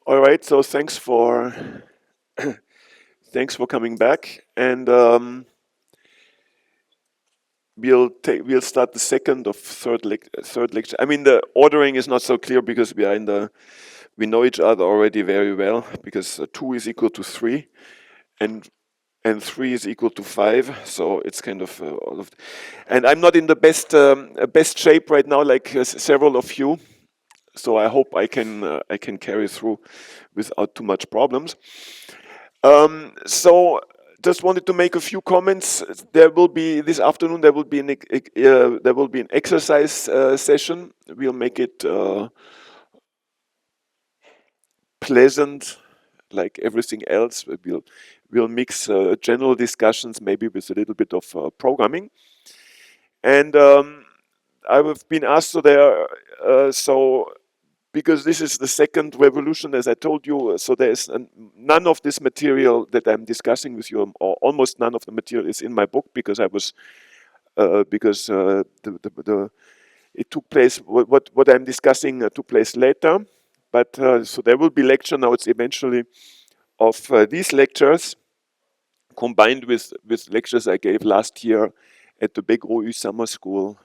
All right, so thanks for coming back, and we'll start the second of third lecture. I mean, the ordering is not so clear because we know each other already very well, because 2 is equal to 3, and 3 is equal to 5, so it's kind of all of. And I'm not in the best shape right now, like several of you. So I hope I can carry through without too much problems. So just wanted to make a few comments. There will be this afternoon. There will be an exercise session. We'll make it pleasant, like everything else. We'll mix general discussions, maybe with a little bit of programming. And I've been asked so because this is the second revolution, as I told you, so there's none of this material that I'm discussing with you, or almost none of the material is in my book, because it took place, what I'm discussing took place later. But so there will be lecture notes eventually of these lectures, combined with lectures I gave last year at the Begro Summer School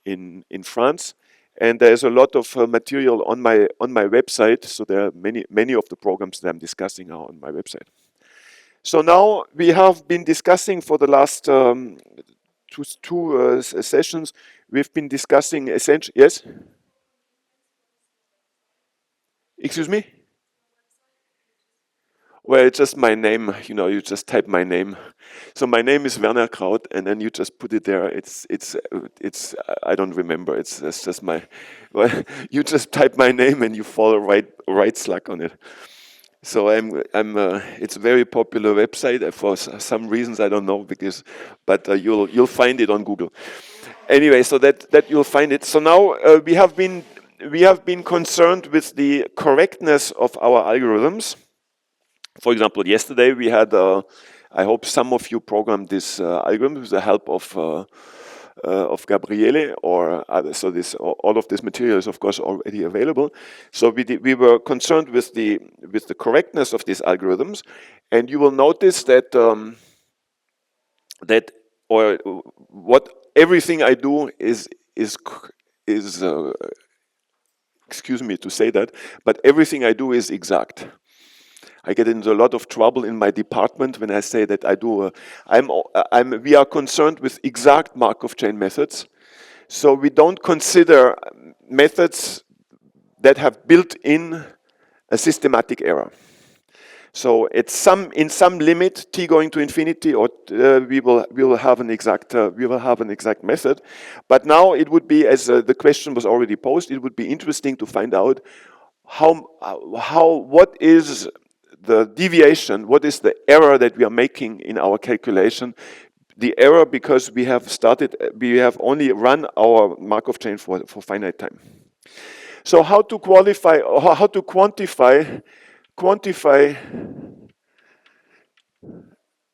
in France. And there's a lot of material on my website. So there are many of the programs that I'm discussing are on my website. So now we have been discussing for the last two sessions. We've been discussing essentially. Yes. Excuse me. Well, it's just my name. You just type my name. So my name is Werner Krauth, and then you just put it there. It's I don't remember. It's just my. Well, you just type my name and you follow right slug on it. So it's a very popular website for some reasons I don't know, but you'll find it on Google. Anyway, so that you'll find it. So now we have been concerned with the correctness of our algorithms. For example, yesterday we had, I hope some of you programmed this algorithm with the help of Gabriele or others. So all of this material is of course already available. So we were concerned with the correctness of these algorithms, and you will notice that what everything I do is excuse me to say that, but everything I do is exact. I get into a lot of trouble in my department when I say that we are concerned with exact Markov-chain methods. So we don't consider methods that have built in a systematic error. So in some limit, t going to infinity, or we will have an exact method. But now it would be, as the question was already posed, it would be interesting to find out what is the deviation, what is the error that we are making in our calculation. The error because we have only run our Markov chain for finite time. So how to quantify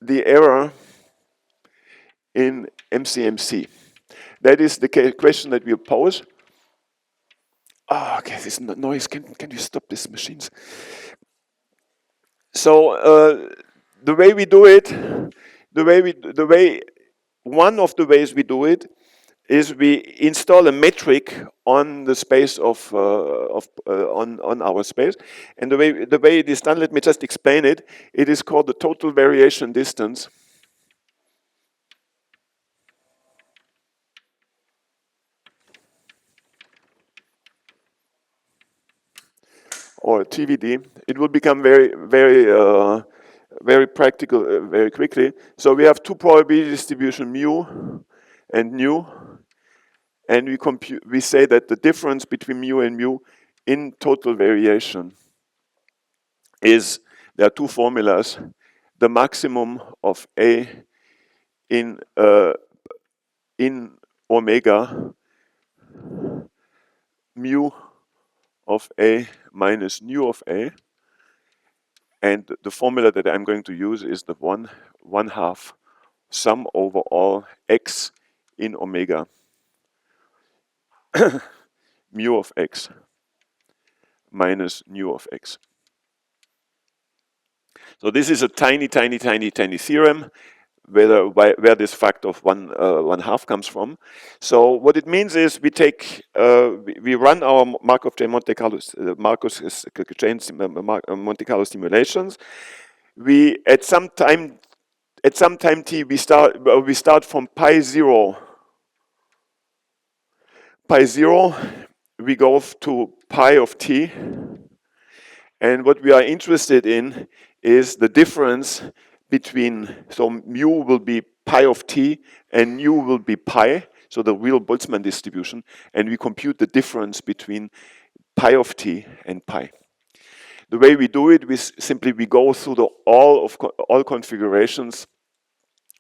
the error in MCMC? That is the question that we pose. Okay, this noise. Can you stop these machines? So the way we do it, one of the ways we do it is we install a metric on the space on our space, and the way it is done, let me just explain it. It is called the total variation distance. Or TVD. It will become very practical very quickly. So we have two probability distribution, mu and nu, and we say that the difference between mu and mu in total variation is, there are two formulas: the maximum of A in omega, mu of A minus nu of A, and the formula that I'm going to use is the one half sum over all x in omega mu of x minus nu of x. So this is a tiny theorem where this factor of 1/2 comes from. So what it means is we run our Markov-chain Monte Carlo Monte Carlo simulations. We at some time t we start from pi 0. We go to pi of t, and what we are interested in is the difference between, so mu will be pi of t and nu will be pi, so the real Boltzmann distribution, and we compute the difference between pi of t and pi. The way we do it, we go through all configurations,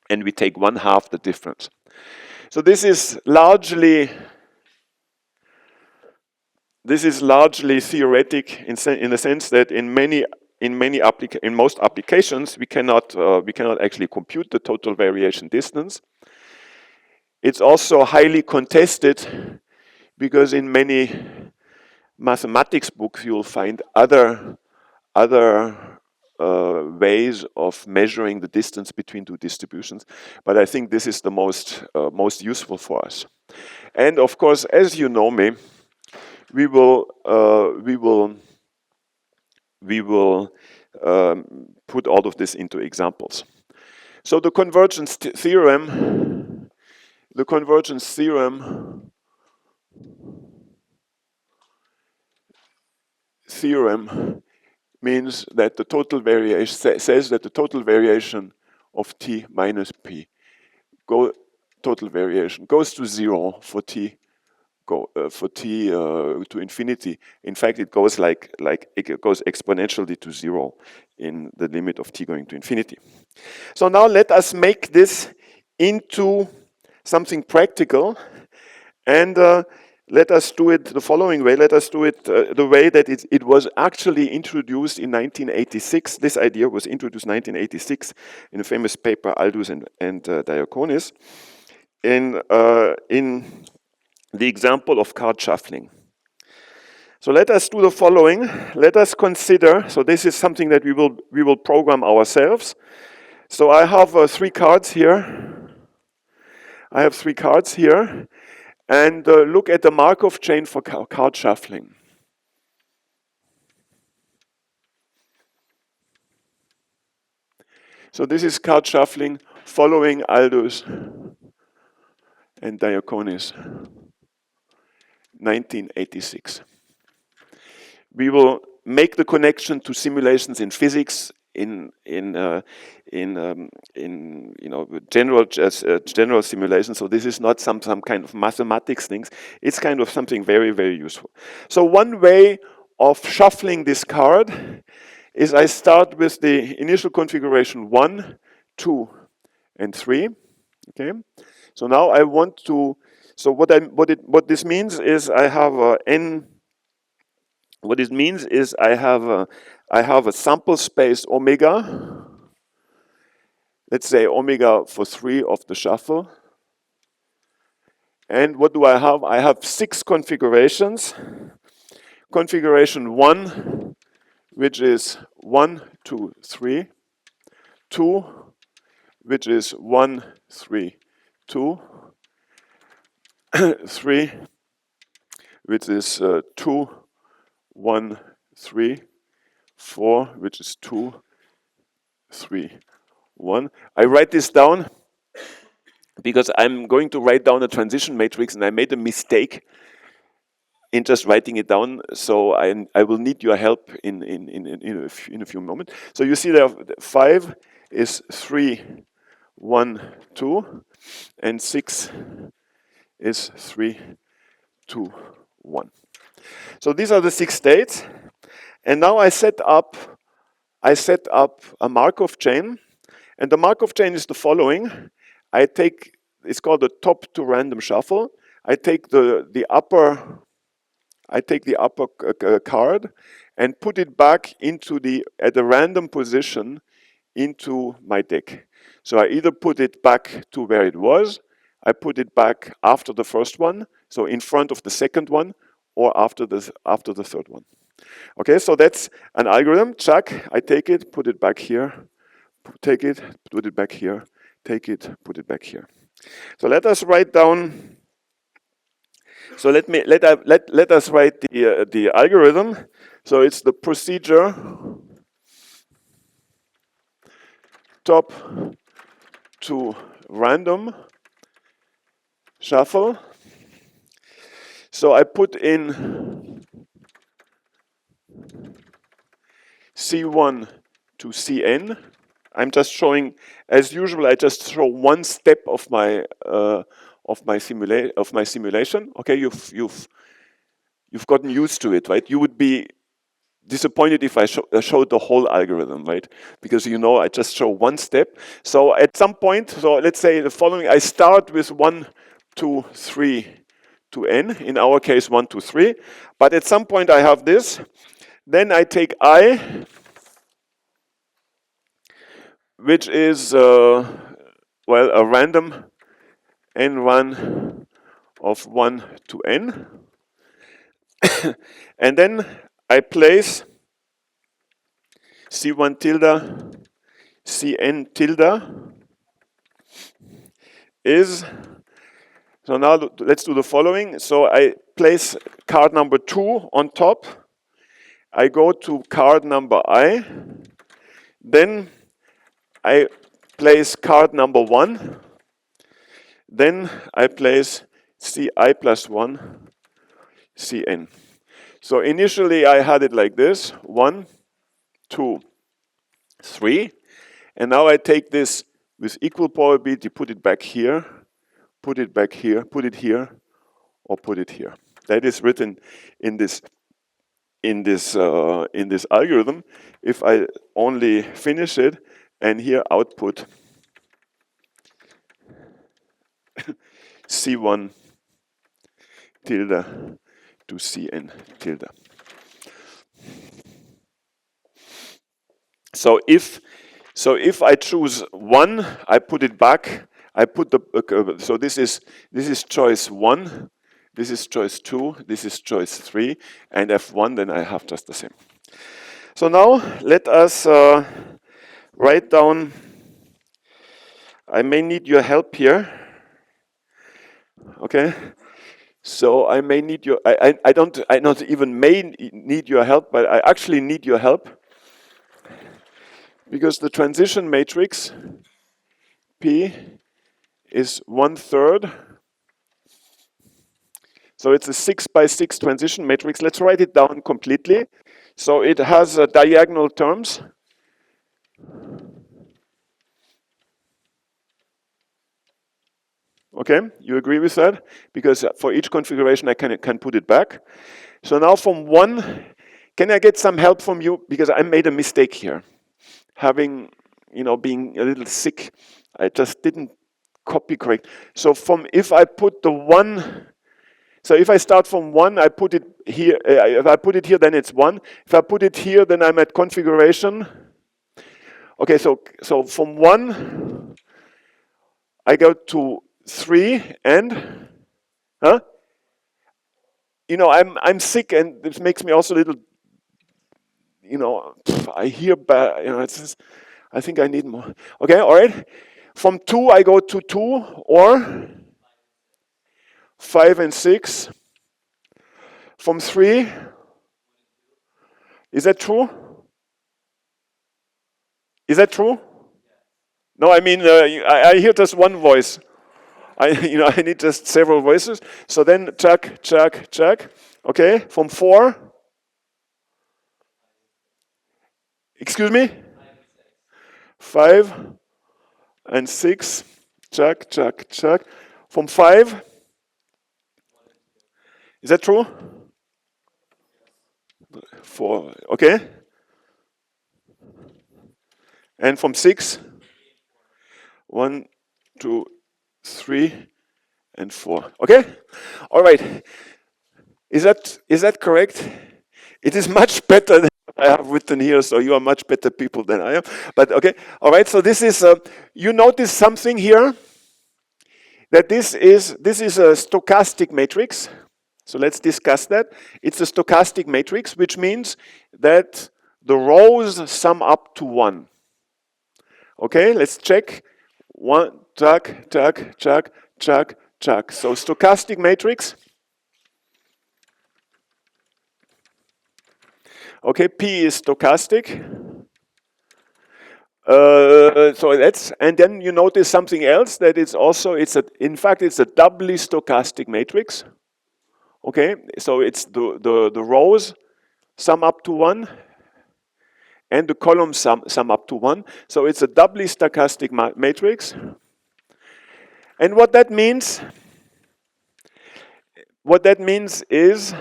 and we take 1/2 the difference. So this is largely theoretic in the sense that in most applications we cannot actually compute the total variation distance. It's also highly contested because in many mathematics books you will find other ways of measuring the distance between two distributions, but I think this is the most useful for us. And of course, as you know me, we will put all of this into examples. So the convergence theorem means that the total variation says that the total variation of t minus p total variation goes to 0 for t to infinity. In fact, it goes it goes exponentially to 0 in the limit of t going to infinity. So now let us make this into something practical, and let us do it the following way. Let us do it the way that it was actually introduced in 1986. This idea was introduced in 1986 in a famous paper, Aldous and Diaconis, in the example of card shuffling. So let us do the following. Let us consider, so this is something that we will program ourselves. So I have 3 cards here. And look at the Markov chain for card shuffling. So this is card shuffling following Aldous and Diaconis, 1986. We will make the connection to simulations in physics, in general simulations. So this is not some kind of mathematics things. It's kind of something very, very useful. So one way of shuffling this card is I start with the initial configuration 1, 2, and 3. Okay. So now I want to. So what this means is I have n. What it means is I have a sample space omega. Let's say omega for 3 of the shuffle. And what do I have? I have 6 configurations. Configuration 1, which is 1, 2, 3. 2, which is 1, 3, 2. 3, which is 2, 1, 3. 4, which is 2, 3, 1. I write this down because I'm going to write down a transition matrix, and I made a mistake in just writing it down. So I will need your help in a few moments. So you see there 5 is 3, 1, 2, and 6 is 3, 2, 1. So these are the 6 states, and now I set up a Markov chain, and the Markov chain is the following. It's called the top to random shuffle. I take the upper card and put it back at a random position into my deck. So I either put it back to where it was, I put it back after the first one, so in front of the second one, or after the third one. Okay, so that's an algorithm. Check. I take it, put it back here, take it, put it back here, take it, put it back here. So let us write down. So let us write the algorithm. So it's the procedure top to random shuffle. So I put in C1 to Cn. I'm just showing, as usual, I just show one step of my simulation. Okay, you've gotten used to it, right? You would be disappointed if I showed the whole algorithm, right? Because you know I just show one step. So at some point, so let's say the following, I start with 1, 2, 3 to n. In our case, 1, 2, 3. But at some point I have this. Then I take I, which is, well, a random n run of 1 to n. And then I place C1 tilde, Cn tilde is, so now let's do the following. So I place card number 2 on top. I go to card number I. Then I place card number 1. Then I place Ci plus 1, Cn. So initially I had it like this, 1, 2, 3. And now I take this with equal probability, put it back here, put it back here, put it here, or put it here. That is written in this algorithm. If I only finish it, and here output C1 tilde to Cn tilde. So if I choose 1, I put it back. I put the so this is choice 1, this is choice 2, this is choice 3, and F1. Then I have just the same. So now let us write down. I may need your help here. Okay. So I may need your. I not even may need your help, but I actually need your help. Because the transition matrix P is 1/3. So it's a 6 by 6 transition matrix. Let's write it down completely. So it has diagonal terms. Okay, you agree with that? Because for each configuration I can put it back. So now from 1, can I get some help from you? Because I made a mistake here. Having, being a little sick, I just didn't copy correct. So if I put the 1, so if I start from 1, I put it here. If I put it here, then it's 1. If I put it here, then I'm at configuration. Okay, so from 1, I go to 3 and, I'm sick, and this makes me also a little, I hear bad, it's just, I think I need more. Okay, all right. From 2, I go to 2 or 5 and 6. From 3, is that true? Is that true? No, I mean, I hear just one voice. I need just several voices. So then check, check, check. Okay, from 4. Excuse me? 5 and 6. Check, check, check. From 5. Is that true? 4. Okay. And from 6. 1, 2, 3, and 4. Okay? All right. Is that correct? It is much better than I have written here, so you are much better people than I am. But okay. All right. So this is you notice something here, that this is a stochastic matrix. So let's discuss that. It's a stochastic matrix, which means that the rows sum up to 1. Okay, let's check. 1, chuck, chuck, chuck, chuck, chuck. So stochastic matrix. Okay, P is stochastic. So that's, and then you notice something else, that it's also, in fact, it's a doubly stochastic matrix. Okay, so it's the rows sum up to 1 and the columns sum up to 1. So it's a doubly stochastic matrix. And what that means is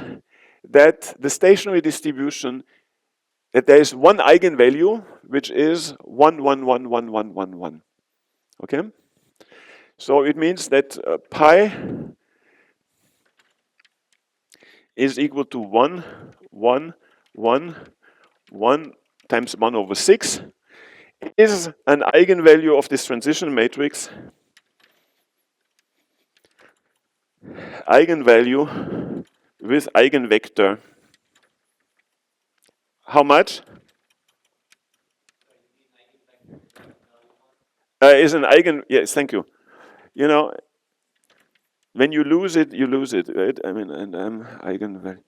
that the stationary distribution, that there is one eigenvalue, which is 1, 1, 1, 1, 1, 1, 1. Okay? So it means that pi is equal to 1, 1, 1, 1 times 1 over 6 is an eigenvalue of this transition matrix. Eigenvalue with eigenvector. How much? Is an eigen, yes, thank you. You know, when you lose it, right? I mean, and eigenvalue.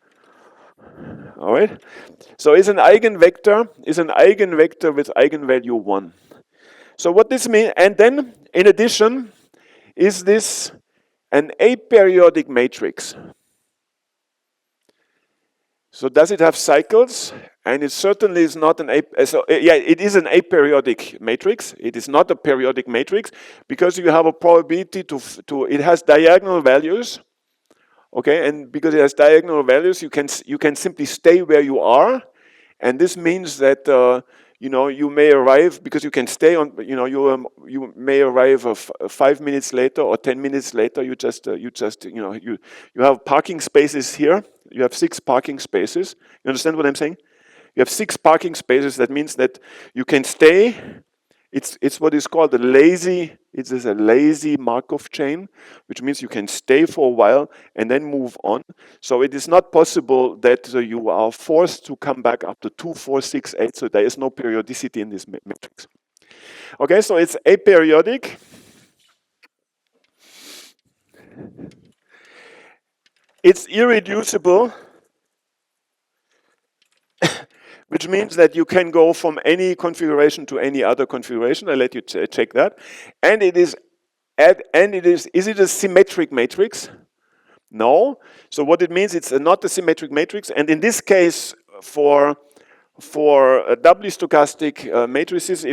All right. So is an eigenvector with eigenvalue 1. So what this means, and then in addition, is this an aperiodic matrix? So does it have cycles? And it certainly is not an it is an aperiodic matrix. It is not a periodic matrix because you have a probability it has diagonal values. Okay, and because it has diagonal values, you can simply stay where you are, and this means that you may arrive, because you can stay on, you may arrive 5 minutes later or 10 minutes later. You have parking spaces here. You have 6 parking spaces. You understand what I'm saying? You have 6 parking spaces. That means that you can stay. It's what is called a lazy Markov-chain, which means you can stay for a while and then move on. So it is not possible that you are forced to come back after 2, 4, 6, 8. So there is no periodicity in this matrix. Okay, so it's aperiodic. It's irreducible, which means that you can go from any configuration to any other configuration. I'll let you check that. And is it a symmetric matrix? No. So what it means, it's not a symmetric matrix. And in this case, for doubly stochastic matrices,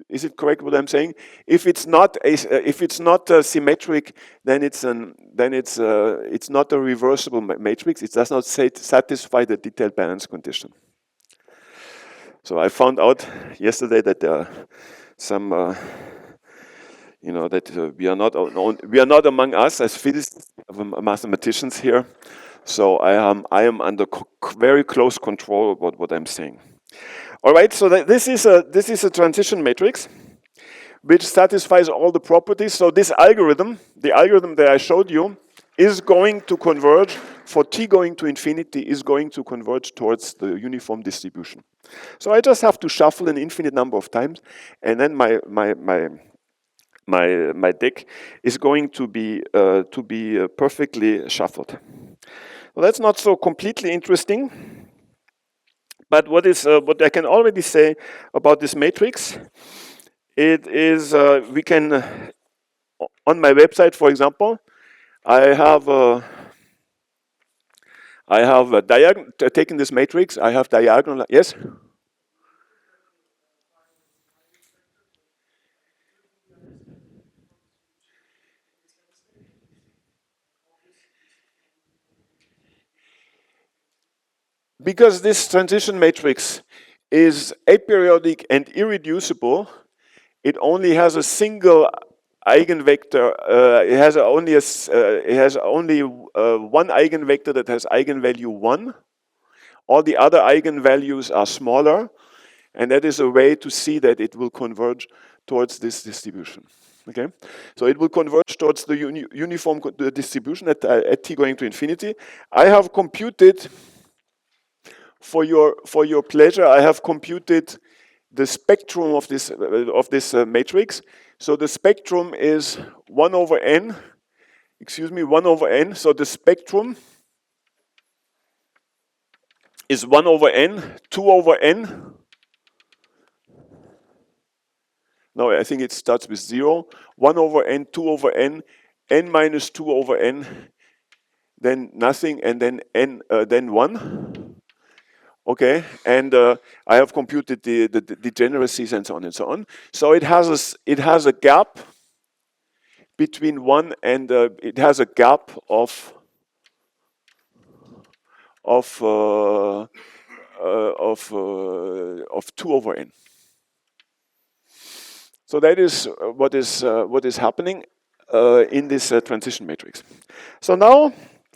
is it correct what I'm saying? If it's not symmetric, then it's not a reversible matrix. It does not satisfy the detailed balance condition. So I found out yesterday that there are some, that we are not among us as physicists, mathematicians here. So I am under very close control about what I'm saying. All right, so this is a transition matrix which satisfies all the properties. So this algorithm, the algorithm that I showed you, is going to converge, for t going to infinity, is going to converge towards the uniform distribution. So I just have to shuffle an infinite number of times, and then my deck is going to be perfectly shuffled. Well, that's not so completely interesting. But what I can already say about this matrix, it is we can on my website, for example, I have taken this matrix. I have diagonal. Yes. Because this transition matrix is aperiodic and irreducible, it only has a single eigenvector. It has only one eigenvector that has eigenvalue 1. All the other eigenvalues are smaller, and that is a way to see that it will converge towards this distribution. Okay, so it will converge towards the uniform distribution at t going to infinity. I have computed, for your pleasure, I have computed the spectrum of this matrix. So the spectrum is 1 over n. Excuse me, 1 over n. So the spectrum is 1 over n, 2 over n. No, I think it starts with 0. 1 over n, 2 over n, n minus 2 over n, then nothing, and then n, then 1. Okay, and I have computed the degeneracies and so on and so on. So it has a gap between 1 and it has a gap of 2 over n. So that is what is happening in this transition matrix. So now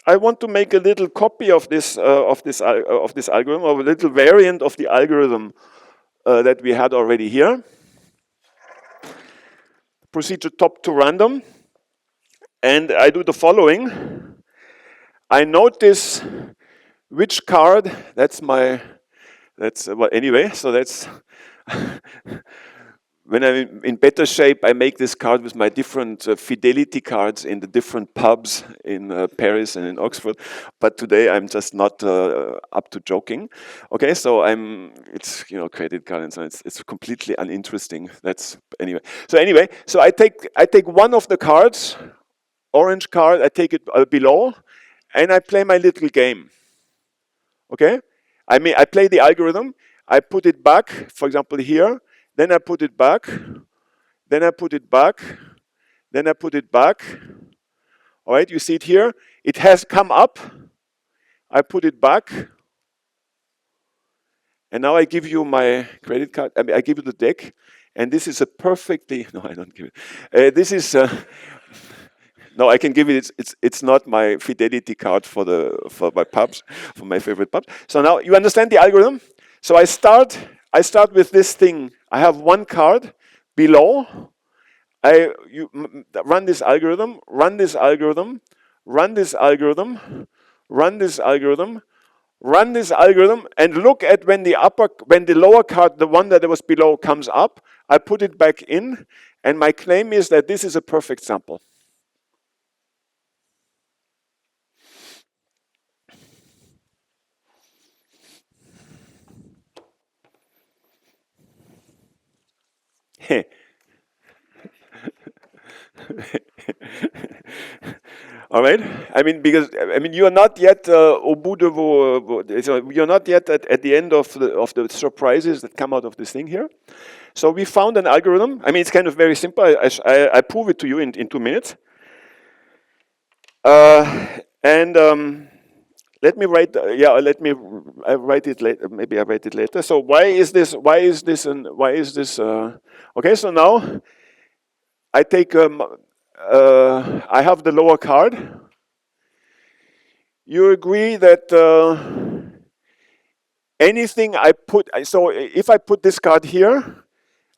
I want to make a little copy of this algorithm, or a little variant of the algorithm that we had already here. Procedure top to random, and I do the following. I notice which card. Well, anyway. So that's when I'm in better shape, I make this card with my different fidelity cards in the different pubs in Paris and in Oxford. But today I'm just not up to joking. Okay, so it's credit card and so it's completely uninteresting. That's anyway. So I take one of the cards, orange card. I take it below, and I play my little game. Okay, I play the algorithm. I put it back, for example, here. Then I put it back, then I put it back, then I put it back. All right, you see it here. It has come up. I put it back. And now I give you my credit card. I give you the deck. And this is a perfectly, no, I don't give it. This is, no, I can give it, it's not my fidelity card for my pubs, for my favorite pubs. So now you understand the algorithm. So I start with this thing. I have one card below. You run this algorithm, run this algorithm, run this algorithm, run this algorithm, run this algorithm, and look at when the lower card, the one that was below, comes up. I put it back in, and my claim is that this is a perfect sample. All right. Because you are not yet au bout de vos. So you're not yet at the end of the surprises that come out of this thing here. So we found an algorithm. It's kind of very simple. I prove it to you in 2 minutes. Let me write. I write it later. Maybe I write it later. So why is this? Okay. So now I take. I have the lower card. You agree that anything I put. So if I put this card here,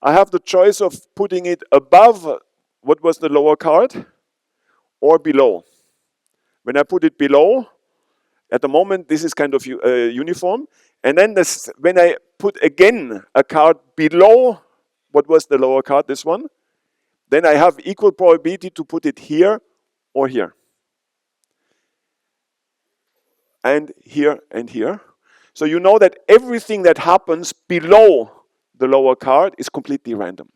I have the choice of putting it above what was the lower card or below. When I put it below, at the moment, this is kind of uniform. And then when I put again a card below what was the lower card, this one, then I have equal probability to put it here or here. And here and here. So you know that everything that happens below the lower card is completely random.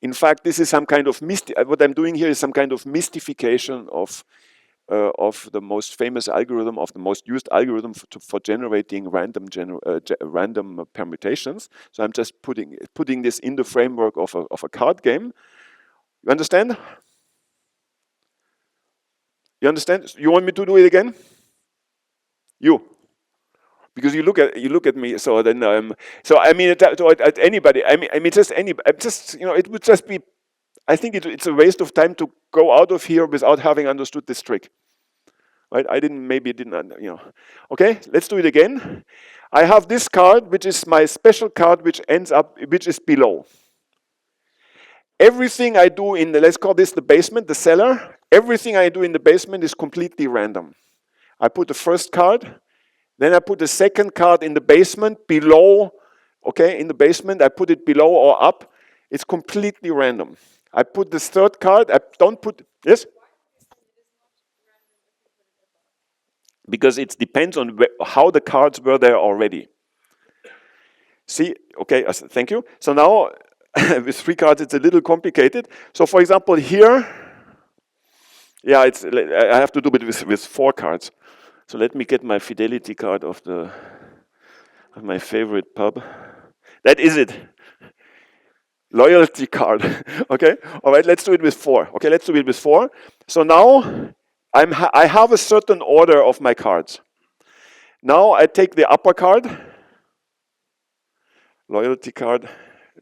In fact, this is some kind of what I'm doing here is some kind of mystification of the most famous algorithm, of the most used algorithm for generating random permutations. So I'm just putting this in the framework of a card game. You understand? You understand? You want me to do it again? Because you look at me. So then at anybody. It would just be. I think it's a waste of time to go out of here without having understood this trick. Right? Maybe it didn't. Okay, let's do it again. I have this card, which is my special card, which is below. everything I do in the, let's call this the basement, the cellar, everything I do in the basement is completely random. I put the first card, then I put the second card in the basement below, okay, in the basement, I put it below or up. It's completely random. I put this third card, I don't put, yes? Because it depends on how the cards were there already. See, okay, thank you. So now, with 3 cards, it's a little complicated. So for example, here, yeah, I have to do it with 4 cards. So let me get my fidelity card of my favorite pub. That is it. Loyalty card. Okay. All right. Let's do it with 4. Okay. Let's do it with 4. So now I have a certain order of my cards. Now I take the upper card, loyalty card,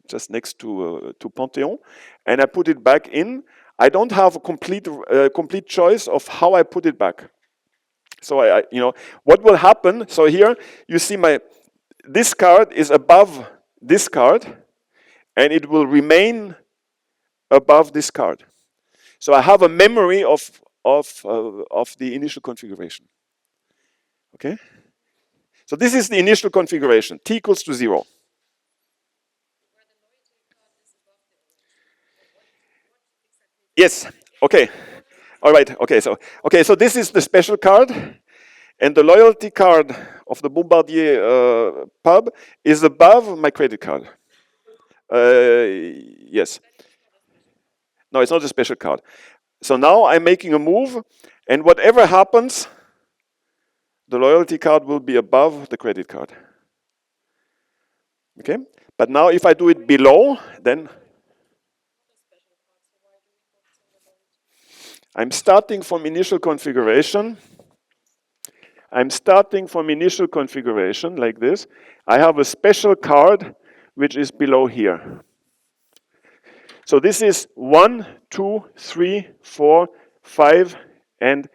just next to Pantheon, and I put it back in. I don't have a complete choice of how I put it back. So what will happen? So here you see this card is above this card, and it will remain above this card. So I have a memory of the initial configuration. Okay. So this is the initial configuration. T equals to 0. Yes. Okay. All right. Okay. So this is the special card, and the loyalty card of the Bombardier pub is above my credit card. Yes. No, it's not a special card. So now I'm making a move, and whatever happens, the loyalty card will be above the credit card. Okay. But now if I do it below, then I'm starting from initial configuration. I'm starting from initial configuration like this. I have a special card which is below here. So this is 1, 2, 3, 4, 5, and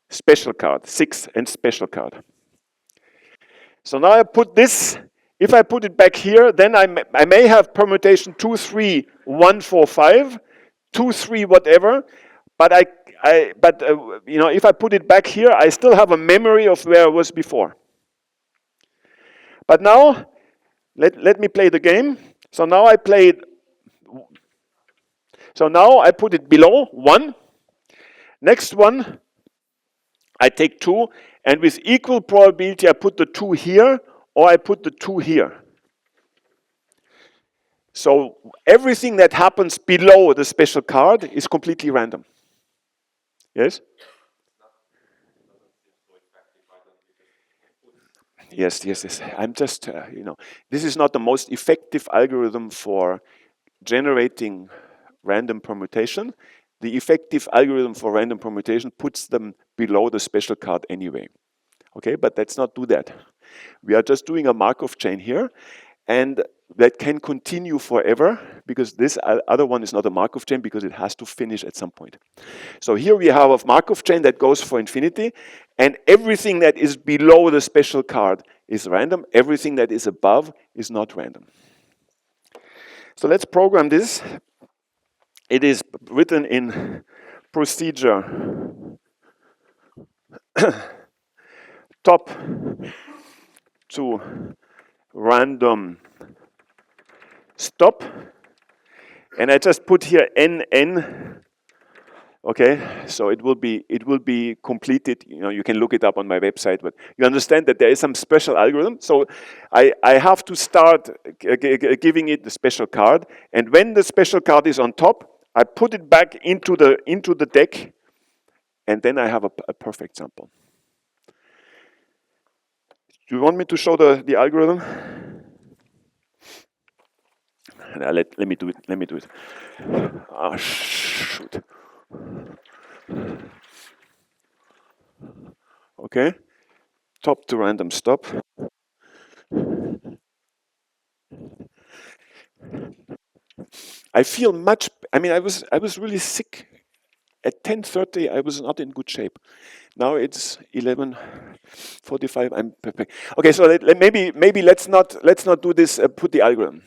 special card, 6 and special card. So now I put this, if I put it back here, then I may have permutation 2, 3, 1, 4, 5, 2, 3, whatever, but if I put it back here, I still have a memory of where I was before. But now, let me play the game. So now I played. So now I put it below 1. Next one, I take 2, and with equal probability, I put the 2 here, or I put the 2 here. So everything that happens below the special card is completely random. Yes? Yes. I'm just, this is not the most effective algorithm for generating random permutation. The effective algorithm for random permutation puts them below the special card anyway. Okay, but let's not do that. We are just doing a Markov chain here, and that can continue forever, because this other one is not a Markov chain, because it has to finish at some point. So here we have a Markov chain that goes for infinity, and everything that is below the special card is random. Everything that is above is not random. So let's program this. It is written in procedure top to random stop, and I just put here NN. Okay, so it will be completed. You can look it up on my website, but you understand that there is some special algorithm. So I have to start giving it the special card, and when the special card is on top, I put it back into the deck, and then I have a perfect sample. Do you want me to show the algorithm? Let me do it. Ah, shoot. Okay. Top to random stop. I feel much. I mean, I was really sick. At 10:30, I was not in good shape. Now it's 11:45. I'm prepared. Okay, so maybe let's not do this. Put the algorithm.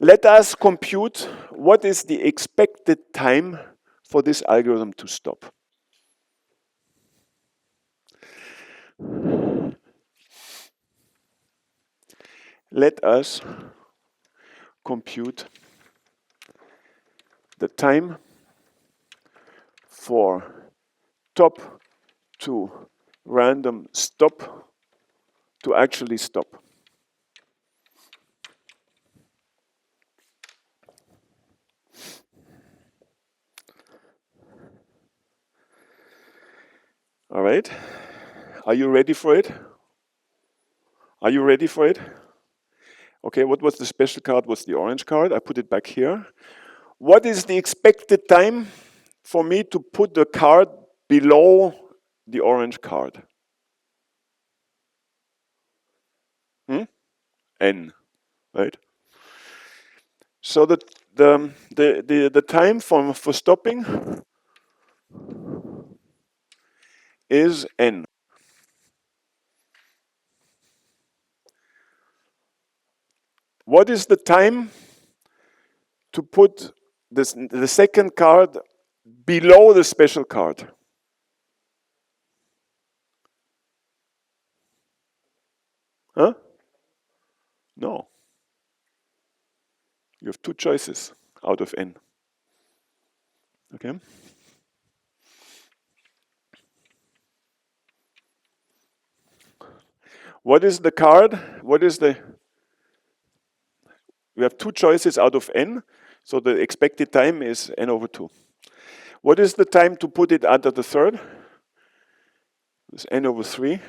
Let us compute what is the expected time for this algorithm to stop. Let us compute the time for top to random stop to actually stop. All right. Are you ready for it? Are you ready for it? Okay, what was the special card? What's the orange card? I put it back here. What is the expected time for me to put the card below the orange card? N, right? So the time for stopping is N. What is the time to put the second card below the special card? Huh? No. You have two choices out of N. Okay? What is the card? What is the... We have two choices out of N, so the expected time is N over 2. What is the time to put it under the third? It's N over 3.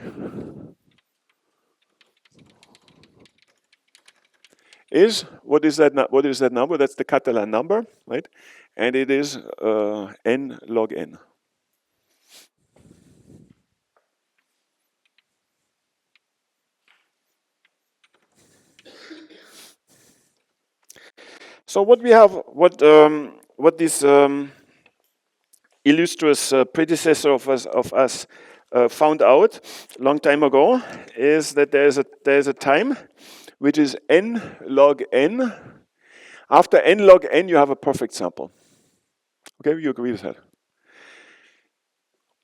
What is that number? That's the Catalan number, right? And it is N log N. So what we have, what this illustrious predecessor of us found out a long time ago is that there's a time which is N log N. After N log N, you have a perfect sample. Okay, you agree with that?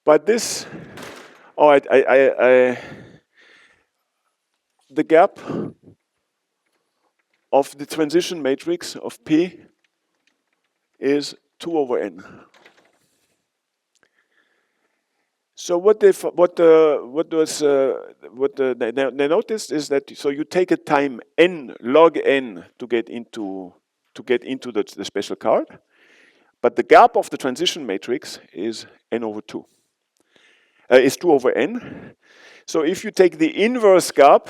But this, the gap of the transition matrix of P is 2 over N. So what they noticed is that so you take a time N log N to get into the special card, but the gap of the transition matrix is N over 2. Is 2 over N. So if you take the inverse gap,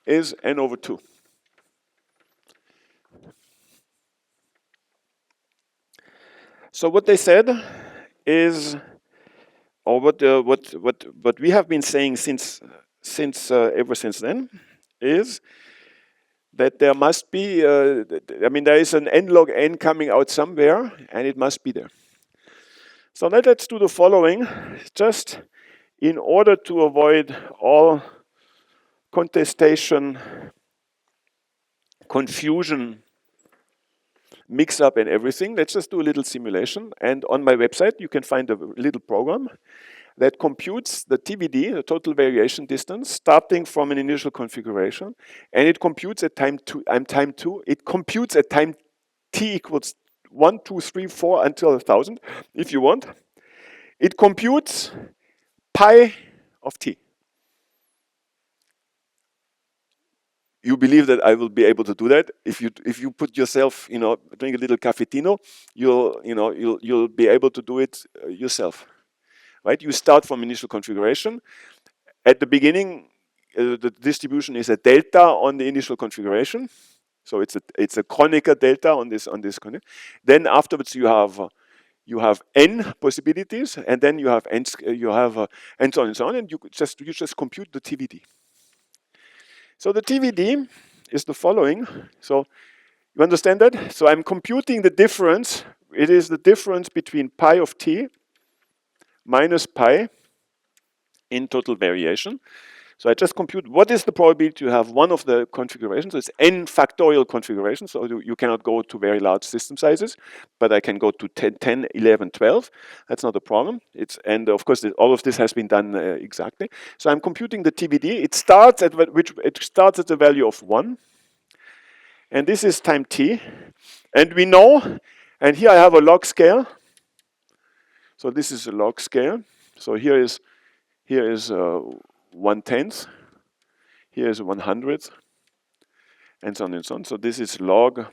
is N over 2. So what they said is, or what we have been saying ever since then, is that there must be, there is an N log N coming out somewhere, and it must be there. So now let's do the following, just in order to avoid all contestation, confusion, mix-up and everything. Let's just do a little simulation. And on my website, you can find a little program that computes the TVD, the total variation distance, starting from an initial configuration. And it computes at time 2. It computes at time t equals 1, 2, 3, 4 until 1,000, if you want. It computes pi of t. You believe that I will be able to do that? If you put yourself, drink a little cafetino, you'll be able to do it yourself, right? You start from initial configuration. At the beginning, the distribution is a delta on the initial configuration, so it's a Kronecker delta on this. Then afterwards you have n possibilities, and then you have and so on and so on, and you just compute the TVD. So the TVD is the following. So you understand that? So I'm computing the difference. It is the difference between pi of t minus pi in total variation. So I just compute what is the probability to have one of the configurations. So it's n factorial configurations, so you cannot go to very large system sizes, but I can go to 10, 11, 12. That's not a problem. And of course, all of this has been done exactly. So I'm computing the TVD. It starts at the value of 1. And this is time t. And we know, and here I have a log scale. So this is a log scale. So here is 1/10, here is 100th, and so on and so on. So this is log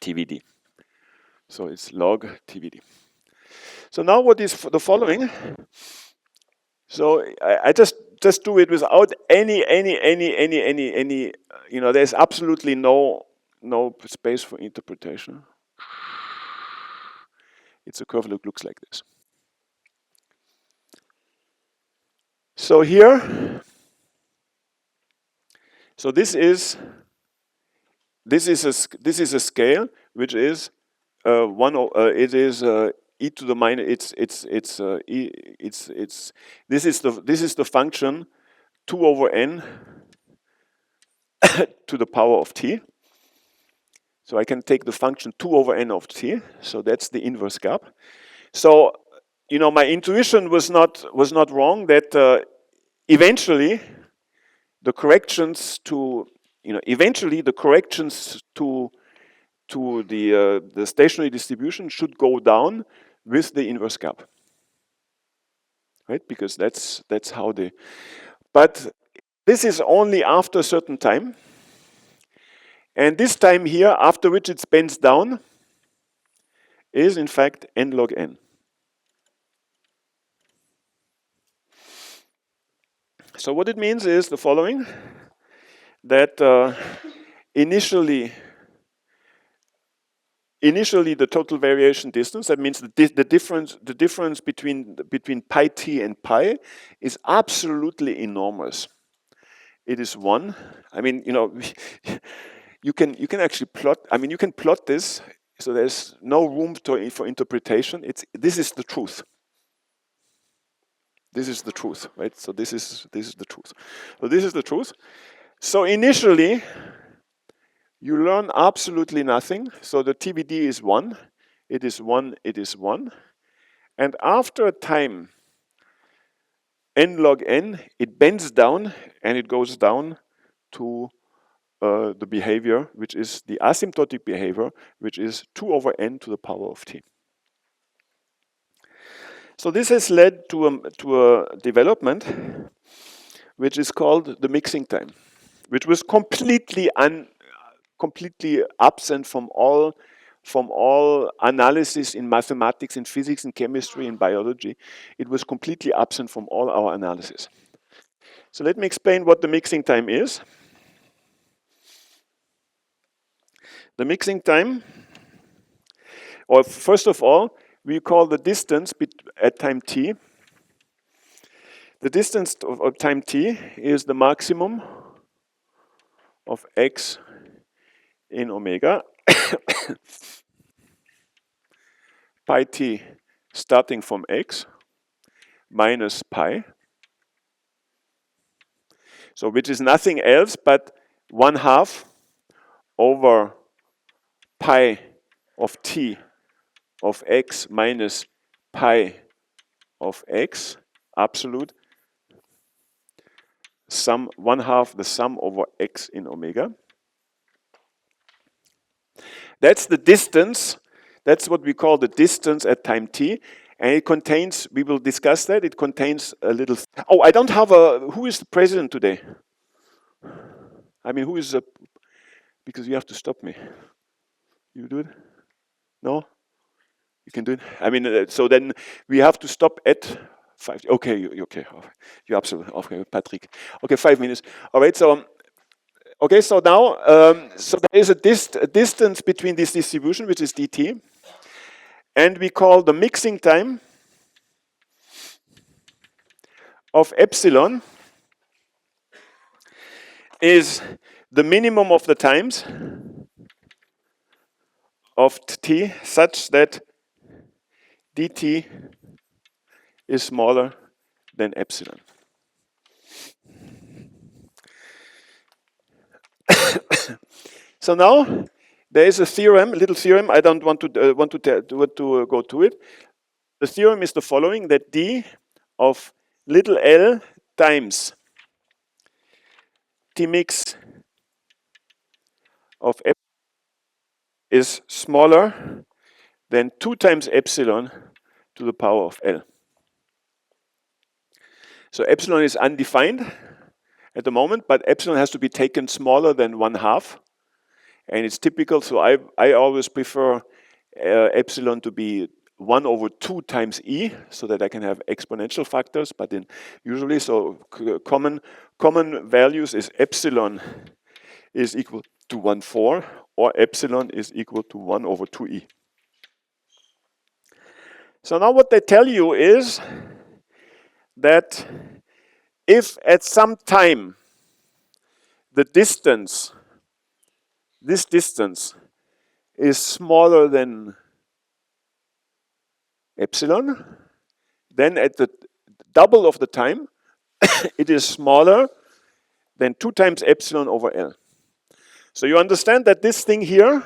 TVD. So it's log TVD. So now what is the following? So I just do it without any, there's absolutely no space for interpretation. It's a curve that looks like this. So here, so this is a scale which is it is e to the minus. This is the function 2 over n to the power of t. So I can take the function 2 over n of t. So that's the inverse gap. So my intuition was not wrong that eventually the corrections to the stationary distribution should go down with the inverse gap, right? Because that's how but this is only after a certain time, and this time here, after which it bends down, is in fact n log n. So what it means is the following: that initially the total variation distance, that means the difference between pi t and pi is absolutely enormous. It is 1. I mean, you can actually plot. I mean, you can plot this, so there's no room for interpretation. This is the truth. This is the truth, right? So this is the truth. So this is the truth. So initially, you learn absolutely nothing. So the TVD is 1. It is 1. It is 1. And after a time, n log n, it bends down and it goes down to the behavior, which is the asymptotic behavior, which is 2 over n to the power of t. So this has led to a development which is called the mixing time, which was completely absent from all analysis in mathematics, in physics, in chemistry, in biology. It was completely absent from all our analysis. So let me explain what the mixing time is. The mixing time, or first of all, we call the distance at time t. The distance of time t is the maximum of x in omega pi t starting from x minus pi. So which is nothing else but 1/2 over pi of t of x minus pi of x absolute sum 1/2 the sum over x in omega. That's the distance. That's what we call the distance at time t. And it contains, we will discuss that, it contains a little... Oh, I don't have who is the president today? I mean, who is because you have to stop me. You do it? No? You can do it? I mean, so then we have to stop at 5. Okay, you okay. You're absolutely okay, Patrick. Okay, 5 minutes. All right, so... Okay, so now, so there is a distance between this distribution, which is dt, and we call the mixing time of epsilon is the minimum of the times of t such that dt is smaller than epsilon. So now there is a theorem, a little theorem. I don't want to go to it. The theorem is the following: that d of little l times t mix of epsilon is smaller than 2 times epsilon to the power of L. So epsilon is undefined at the moment, but epsilon has to be taken smaller than 1/2. And it's typical, so I always prefer epsilon to be 1/2 times e, so that I can have exponential factors, but in usually, so common values is epsilon is equal to 1/4, or epsilon is equal to 1/2e. So now what they tell you is that if at some time the distance, this distance, is smaller than epsilon, then at the double of the time, it is smaller than 2 times epsilon over L. So you understand that this thing here,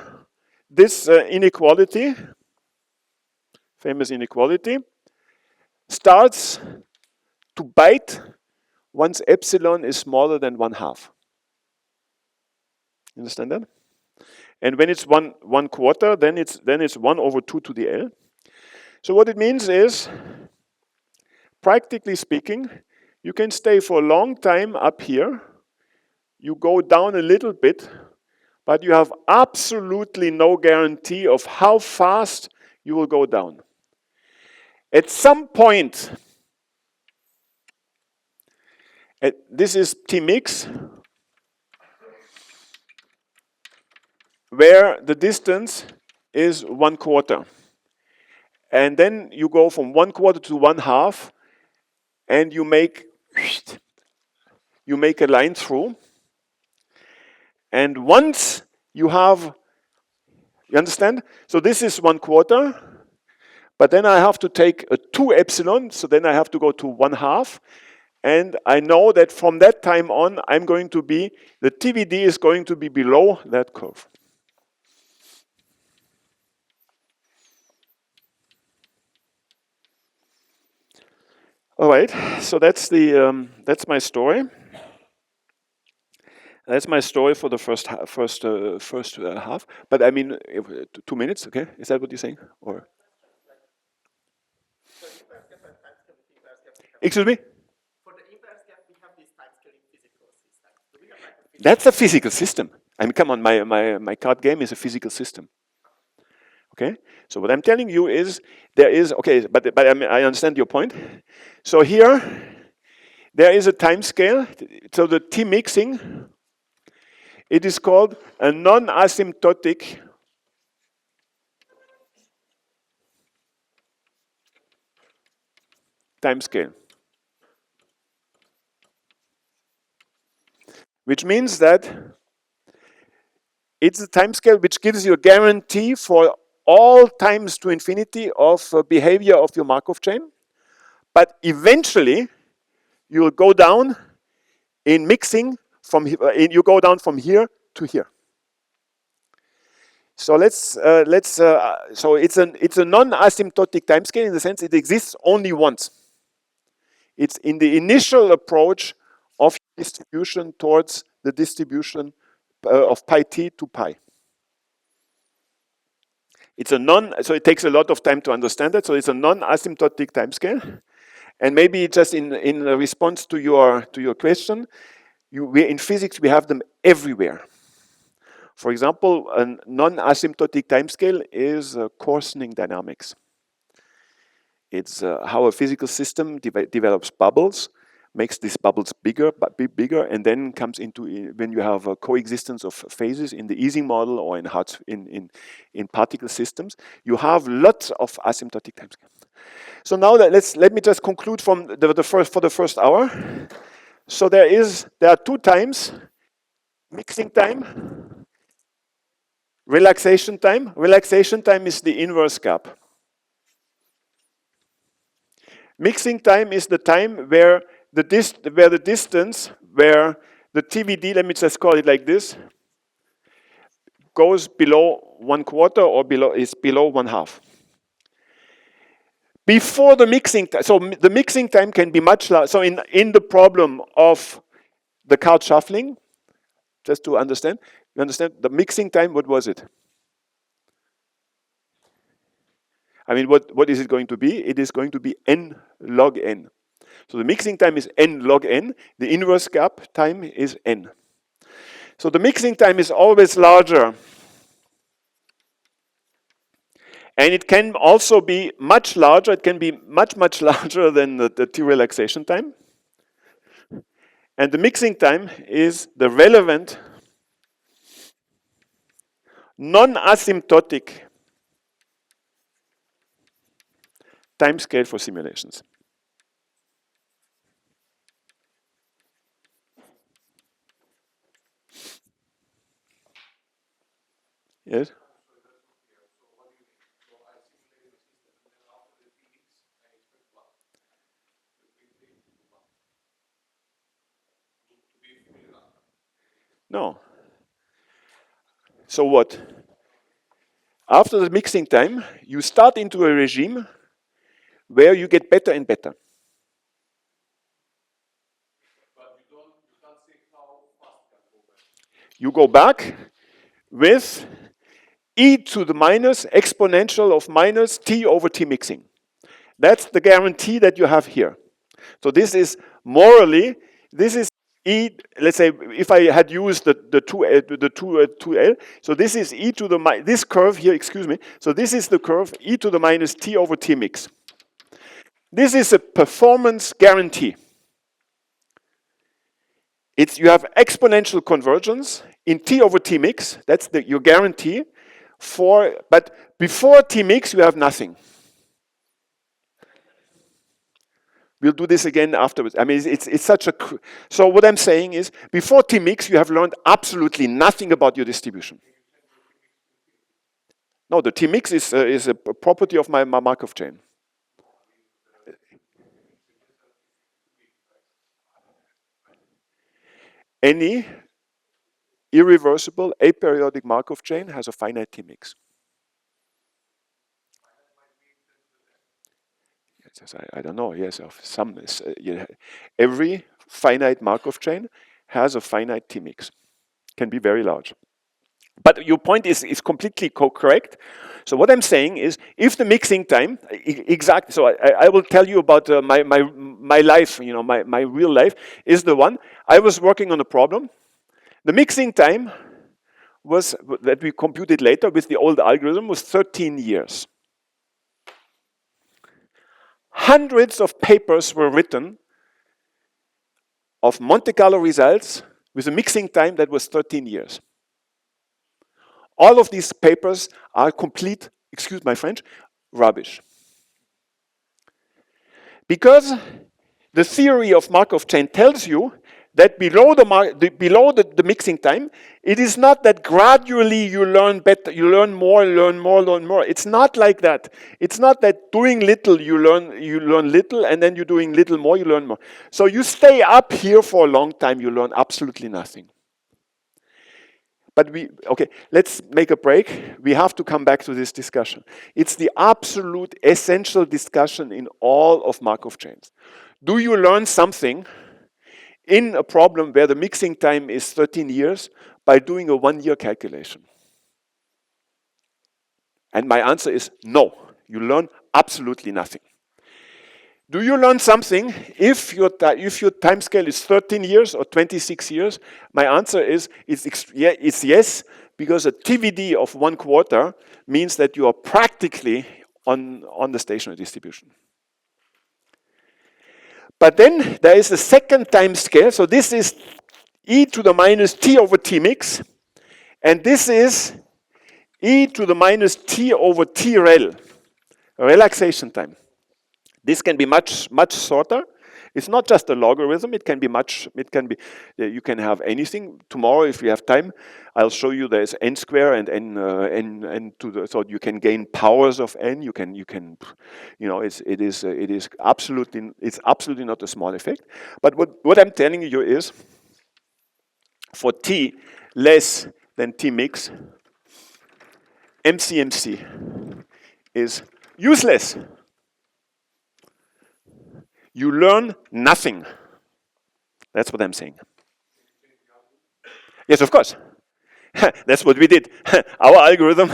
this inequality, famous inequality, starts to bite once epsilon is smaller than 1/2. You understand that? And when it's 1/4, then it's 1/2 to the L. So what it means is, practically speaking, you can stay for a long time up here. You go down a little bit, but you have absolutely no guarantee of how fast you will go down. At some point, this is T mix, where the distance is 1/4. And then you go from 1/4 to 1/2, and you make a line through. And once you have, you understand? So this is 1/4, but then I have to take a 2 epsilon, so then I have to go to 1/2. And I know that from that time on, I'm going to be, the TVD is going to be below that curve. All right, so that's my story. That's my story for the first half. But I mean, 2 minutes, okay? Is that what you're saying? Or excuse me? That's a physical system. I mean, come on, my card game is a physical system. Okay? So what I'm telling you is, there is, okay, but I mean, I understand your point. So here, there is a time scale. So the T mixing, it is called a non-asymptotic time scale. Which means that it's a time scale which gives you a guarantee for all times to infinity of behavior of your Markov chain. But eventually, you will go down in mixing from you go down from here to here. So so it's a non-asymptotic time scale in the sense it exists only once. It's in the initial approach of distribution towards the distribution of pi t to pi. So it takes a lot of time to understand that. So it's a non-asymptotic time scale. And maybe just in response to your question, in physics we have them everywhere. For example, a non-asymptotic timescale is coarsening dynamics. It's how a physical system develops bubbles, makes these bubbles bigger, and then comes into when you have a coexistence of phases in the Ising model or in particle systems. You have lots of asymptotic timescales. So now let me just conclude from the first hour. So there are 2 times: mixing time, relaxation time. Relaxation time is the inverse gap. Mixing time is the time where the distance, where the TVD, let me just call it like this, goes below 1/4 or is below 1/2. Before the mixing time, so the mixing time can be much larger. So in the problem of the card shuffling, just to understand, you understand the mixing time, what was it? I mean, what is it going to be? It is going to be n log n. So the mixing time is n log n. The inverse gap time is n. So the mixing time is always larger. And it can also be much larger. It can be much, much larger than the T relaxation time. And the mixing time is the relevant non-asymptotic time scale for simulations. Yes? No. So what? After the mixing time, you start into a regime where you get better and better. You go back with e to the minus exponential of minus t over t mixing. That's the guarantee that you have here. So this is morally, this is e, let's say if I had used the 2L, so this is e to the, this curve here, excuse me, so this is the curve e to the minus t over t mix. This is a performance guarantee. You have exponential convergence in t over t mix, that's your guarantee but before t mix you have nothing. We'll do this again afterwards. I mean, it's such a... So what I'm saying is, before T-mix, you have learned absolutely nothing about your distribution. No, the T-mix is a property of my Markov chain. Any irreversible aperiodic Markov chain has a finite T-mix. I don't know, yes, of some, every finite Markov chain has a finite T-mix. Can be very large. But your point is completely correct. So what I'm saying is, if the mixing time, exactly, so I will tell you about my life, my real life is the one. I was working on a problem. The mixing time was, that we computed later with the old algorithm, was 13 years. Hundreds of papers were written of Monte Carlo results with a mixing time that was 13 years. All of these papers are complete, excuse my French, rubbish. Because the theory of Markov chain tells you that below the mixing time, it is not that gradually you learn better, you learn more. It's not like that. It's not that doing little you learn little, and then you're doing little more, you learn more. So you stay up here for a long time, you learn absolutely nothing. But okay, let's make a break. We have to come back to this discussion. It's the absolute essential discussion in all of Markov chains. Do you learn something in a problem where the mixing time is 13 years by doing a 1-year calculation? And my answer is no. You learn absolutely nothing. Do you learn something if your time scale is 13 years or 26 years? My answer is it's yes, because a TVD of 1/4 means that you are practically on the stationary distribution. But then there is a second time scale. So this is e to the minus t over t mix. And this is e to the minus t over t rel, relaxation time. This can be much shorter. It's not just a logarithm. It can be you can have anything. Tomorrow, if we have time, I'll show you there's n square and n to the, so you can gain powers of n. It is absolutely not a small effect. But what I'm telling you is, for t less than t mix, MCMC is useless. You learn nothing. That's what I'm saying. Yes, of course. That's what we did. Our algorithm,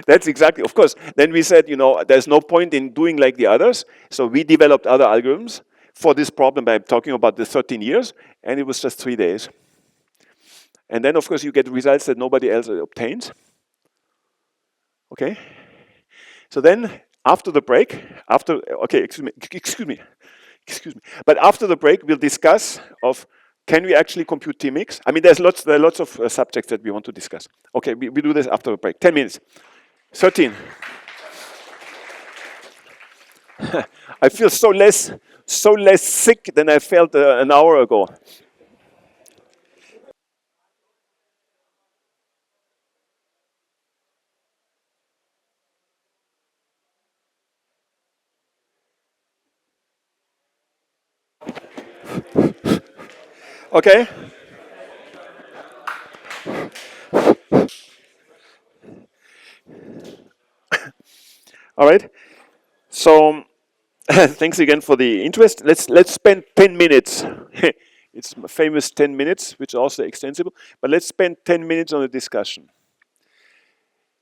that's exactly, of course. Then we said, there's no point in doing like the others. So we developed other algorithms for this problem. I'm talking about the 13 years, and it was just 3 days. And then, of course, you get results that nobody else obtains. Okay? So then, after the break, excuse me. But after the break, we'll discuss of can we actually compute T-mix? I mean, there are lots of subjects that we want to discuss. Okay, we do this after the break. 10 minutes. 13. I feel so less sick than I felt an hour ago. Okay. All right. So thanks again for the interest. Let's spend 10 minutes. It's famous 10 minutes, which is also extensible. But let's spend 10 minutes on the discussion.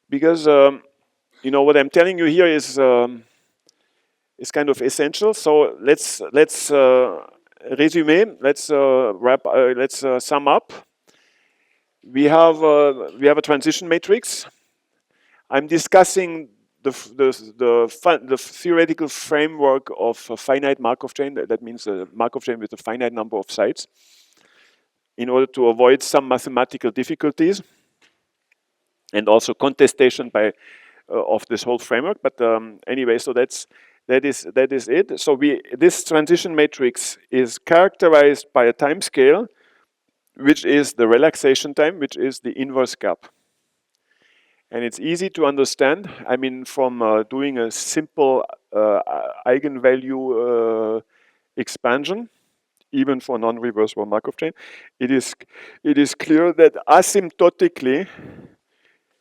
Because what I'm telling you here is kind of essential. So let's resume. Let's wrap. Let's sum up. We have a transition matrix. I'm discussing the theoretical framework of a finite Markov-chain. That means a Markov-chain with a finite number of sites, in order to avoid some mathematical difficulties and also contestation by of this whole framework. But anyway, so that is it. So this transition matrix is characterized by a time scale, which is the relaxation time, which is the inverse gap. And it's easy to understand. I mean, from doing a simple eigenvalue expansion, even for non-reversible Markov chain, it is clear that asymptotically,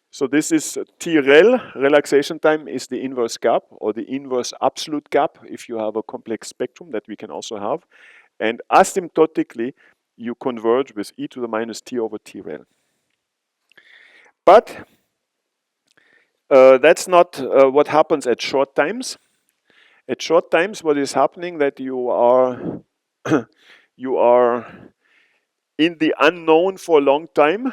so this is TREL, relaxation time is the inverse gap, or the inverse absolute gap if you have a complex spectrum that we can also have. And asymptotically, you converge with e to the minus t over TREL. But that's not what happens at short times. At short times, what is happening that you are you are in the unknown for a long time.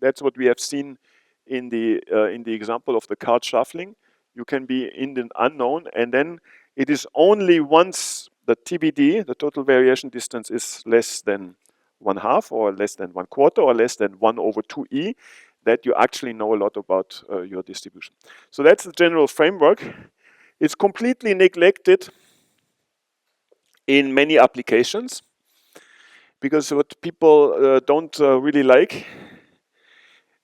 That's what we have seen in the example of the card shuffling. You can be in the unknown, and then it is only once the TBD, the total variation distance, is less than 1/2 or less than 1/4 or less than 1 over 2e, that you actually know a lot about your distribution. So that's the general framework. It's completely neglected in many applications, because what people don't really like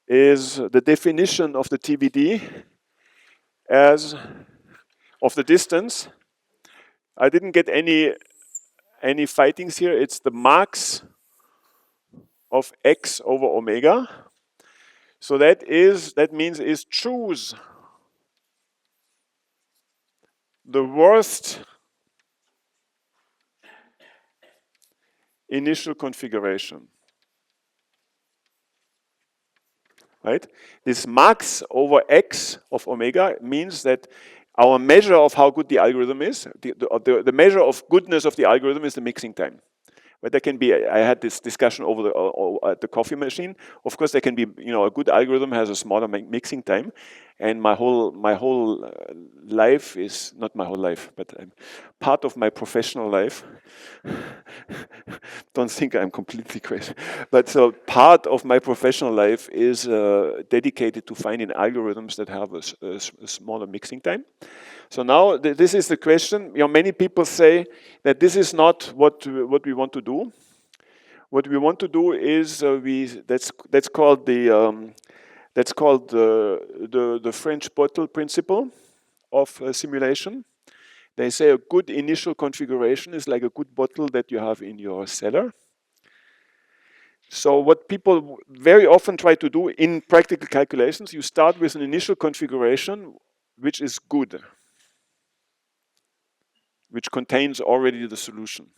is the definition of the TBD as of the distance. I didn't get any fightings here. It's the max of x over omega. So that means choose the worst initial configuration. Right? This max over x of omega means that our measure of how good the algorithm is, the measure of goodness of the algorithm is the mixing time. But there can be, I had this discussion over at the coffee machine. Of course, there can be, a good algorithm has a smaller mixing time, and my whole life is not my whole life, but part of my professional life. Don't think I'm completely crazy, but so part of my professional life is dedicated to finding algorithms that have a smaller mixing time. So now this is the question. Many people say that this is not what we want to do. What we want to do is that's called the French bottle principle of simulation. They say a good initial configuration is like a good bottle that you have in your cellar. So what people very often try to do in practical calculations, you start with an initial configuration which is good, which contains already the solution,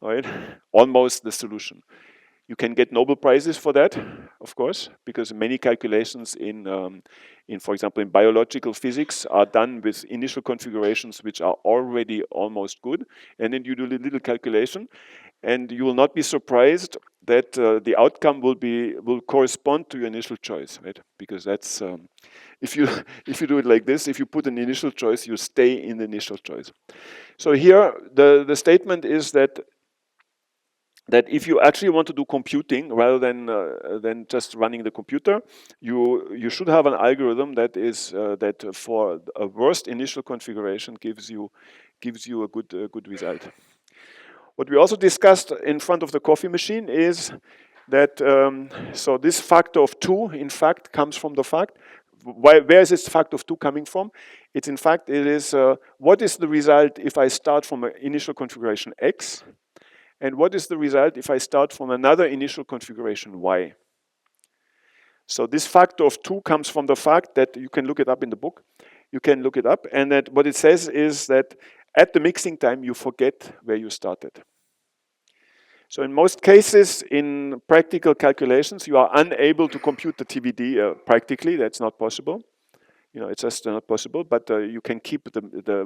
right? Almost the solution. You can get Nobel Prizes for that, of course, because many calculations for example, in biological physics are done with initial configurations which are already almost good. And then you do a little calculation, and you will not be surprised that the outcome will correspond to your initial choice, right? Because that's if you if you do it like this, if you put an initial choice, you stay in the initial choice. So here the statement is that if you actually want to do computing rather than just running the computer, you should have an algorithm that is that for a worst initial configuration gives you a good result. What we also discussed in front of the coffee machine is that so this factor of 2 in fact comes from the fact. Where is this factor of 2 coming from? It's in fact it is what is the result if I start from an initial configuration X. And what is the result if I start from another initial configuration Y? So this factor of 2 comes from the fact that you can look it up in the book. You can look it up, and that what it says is that at the mixing time, you forget where you started. So in most cases, in practical calculations, you are unable to compute the TVD practically. That's not possible. You know, it's just not possible, but you can keep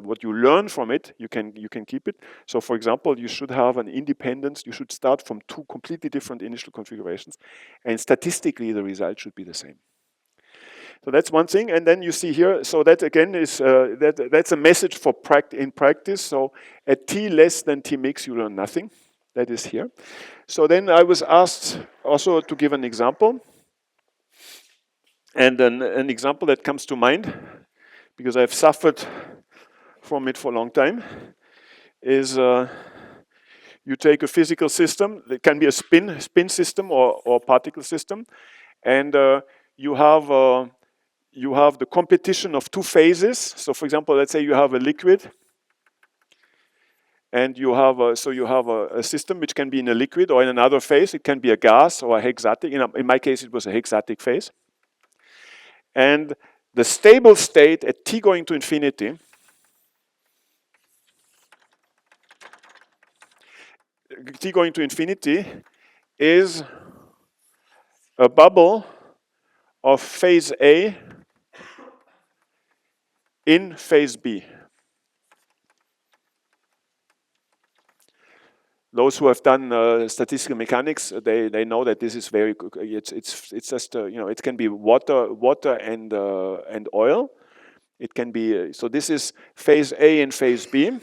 what you learn from it, you can keep it. So for example, you should have an independence, you should start from 2 completely different initial configurations, and statistically the result should be the same. So that's one thing, and then you see here, so that again is, that's a message for in practice. So at t less than t mix, you learn nothing. That is here. So then I was asked also to give an example. And an example that comes to mind, because I've suffered from it for a long time, is you take a physical system. It can be a spin system or particle system, and you have the competition of 2 phases. So, for example, let's say you have a liquid, and you have a system which can be in a liquid or in another phase. It can be a gas or a hexatic. In my case, it was a hexatic phase. And the stable state at t going to infinity is a bubble of phase A in phase B. Those who have done statistical mechanics, they know that this is very. It's just it can be water and oil. It can be so. This is phase A and phase B.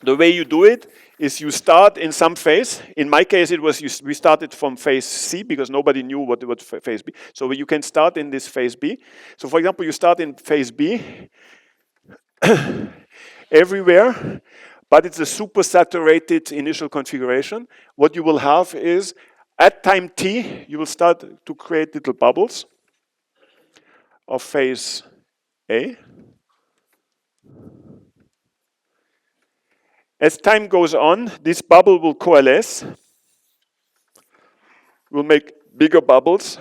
The way you do it is you start in some phase. In my case, it was we started from phase C because nobody knew what phase B. So you can start in this phase B. So for example, you start in phase B everywhere, but it's a supersaturated initial configuration. What you will have is at time t, you will start to create little bubbles of phase A. As time goes on, this bubble will coalesce, will make bigger bubbles,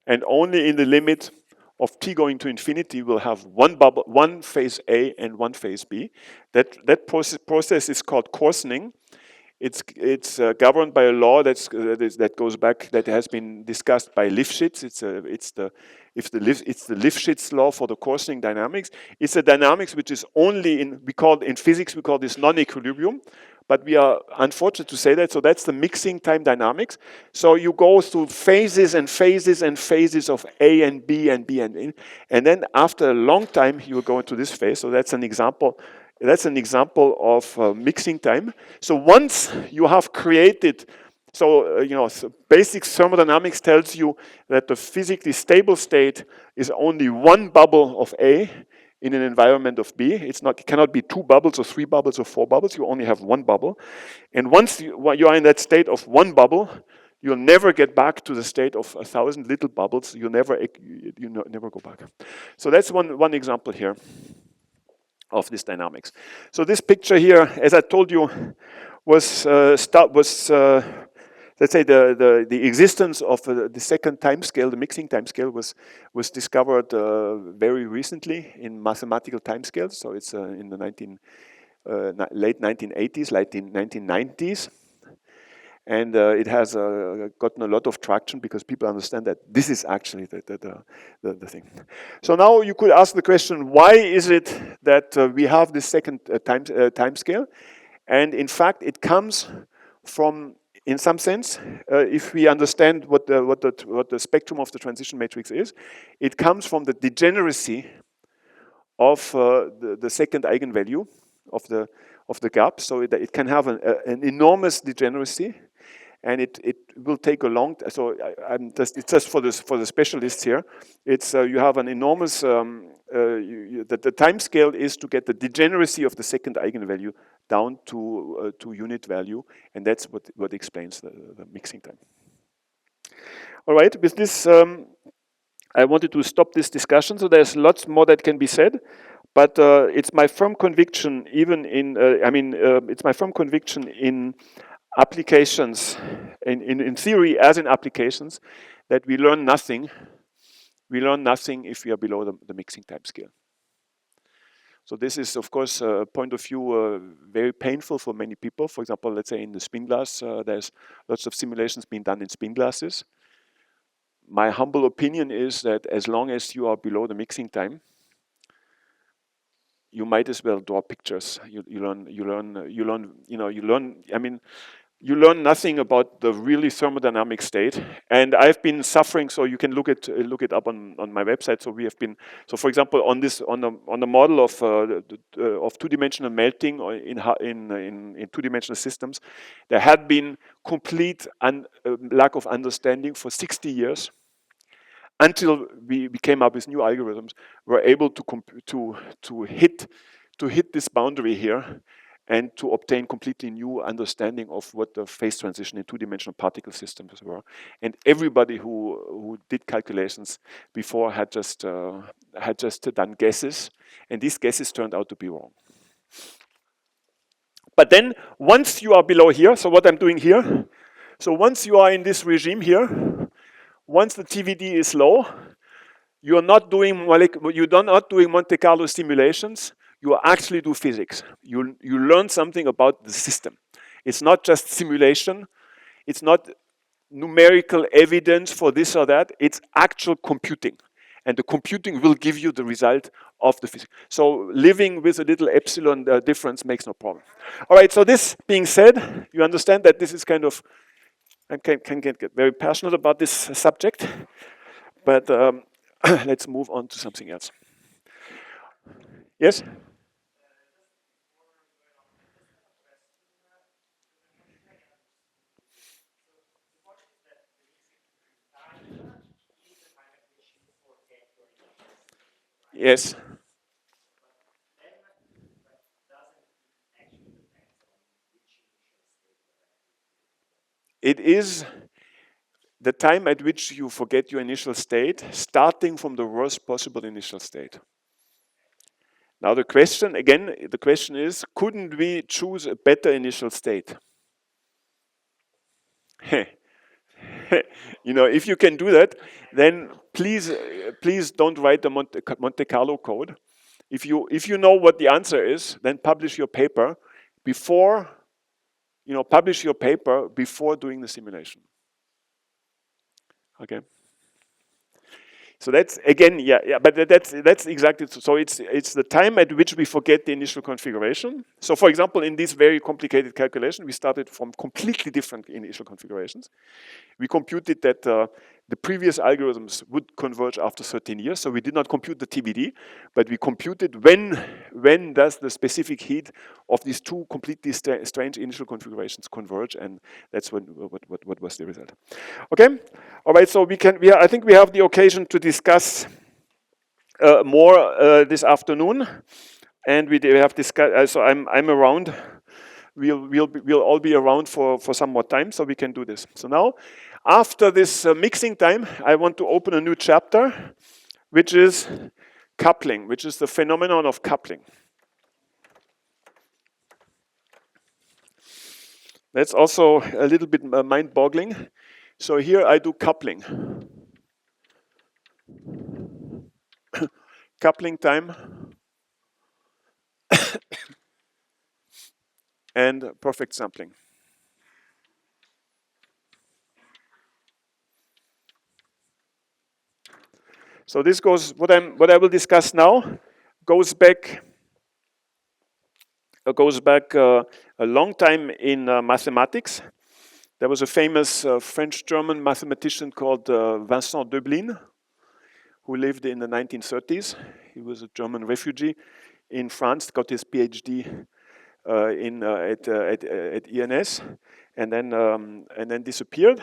and only in the limit of t going to infinity will have one bubble, one phase A and one phase B. That process is called coarsening. It's governed by a law that goes back, that has been discussed by Lifshitz. It's the Lifshitz law for the coarsening dynamics. It's a dynamics which is only in physics we call this non-equilibrium, but we are unfortunate to say that. So that's the mixing time dynamics. So you go through phases and phases and phases of A and B and B and A, and then after a long time you will go into this phase. So that's an example. That's an example of mixing time. So once you have created, so basic thermodynamics tells you that the physically stable state is only one bubble of A in an environment of B. It cannot be 2 bubbles or 3 bubbles or 4 bubbles. You only have 1 bubble. And once you are in that state of 1 bubble, you'll never get back to the state of 1,000 little bubbles. You never go back. So that's one example here of this dynamics. So this picture here, as I told you, was let's say the existence of the second time scale, the mixing time scale, was discovered very recently in mathematical time scales. So it's in the late 1980s, late 1990s. And it has gotten a lot of traction because people understand that this is actually the thing. So now you could ask the question, why is it that we have this second time scale? And in fact, it comes from, in some sense, if we understand what the spectrum of the transition matrix is, it comes from the degeneracy of the second eigenvalue of the gap. So it can have an enormous degeneracy. And it will take a long. So it's just for the specialists here. It's you have an enormous. The time scale is to get the degeneracy of the second eigenvalue down to unit value, and that's what explains the mixing time. All right. With this, I wanted to stop this discussion. So there's lots more that can be said, but it's my firm conviction, even in. It's my firm conviction in applications, in theory as in applications, that we learn nothing. We learn nothing if we are below the mixing time scale. So this is, of course, a point of view very painful for many people. For example, let's say in the spin glass, there's lots of simulations being done in spin glasses. My humble opinion is that as long as you are below the mixing time, you might as well draw pictures. You learn nothing about the really thermodynamic state. And I've been suffering, so you can look it up on my website. So we have been, so for example, on the model of two-dimensional melting in two-dimensional systems, there had been complete lack of understanding for 60 years. Until we came up with new algorithms, we're able to hit this boundary here, and to obtain completely new understanding of what the phase transition in two-dimensional particle systems were. And everybody who did calculations before had just done guesses, and these guesses turned out to be wrong. But then, once you are below here, so what I'm doing here, so once you are in this regime here, once the TVD is low, you are not doing Monte Carlo simulations. You actually do physics. You learn something about the system. It's not just simulation. It's not numerical evidence for this or that. It's actual computing. And the computing will give you the result of the physics. So living with a little epsilon difference makes no problem. All right, so this being said, you understand that this is kind of, I can get very passionate about this subject, but let's move on to something else. Yes? Yes. It is the time at which you forget your initial state, starting from the worst possible initial state. Now the question is, couldn't we choose a better initial state? If you can do that, then please don't write the Monte Carlo code. If you know what the answer is, then publish your paper before doing the simulation. Okay. So that's again, but that's exactly so. It's the time at which we forget the initial configuration. So, for example, in this very complicated calculation, we started from completely different initial configurations. We computed that the previous algorithms would converge after 13 years. So we did not compute the TBD, but we computed when does the specific heat of these two completely strange initial configurations converge, and that's what was the result. Okay, all right. So I think we have the occasion to discuss more this afternoon, and we have discussed. So I'm around. We'll all be around for some more time, so we can do this. So now, after this mixing time, I want to open a new chapter, which is coupling, which is the phenomenon of coupling. That's also a little bit mind-boggling. So here I do coupling. Coupling time and perfect sampling. So this goes, what I will discuss now goes back a long time in mathematics. There was a famous French-German mathematician called Vincent Deublin, who lived in the 1930s. He was a German refugee in France, got his PhD at ENS, and then disappeared.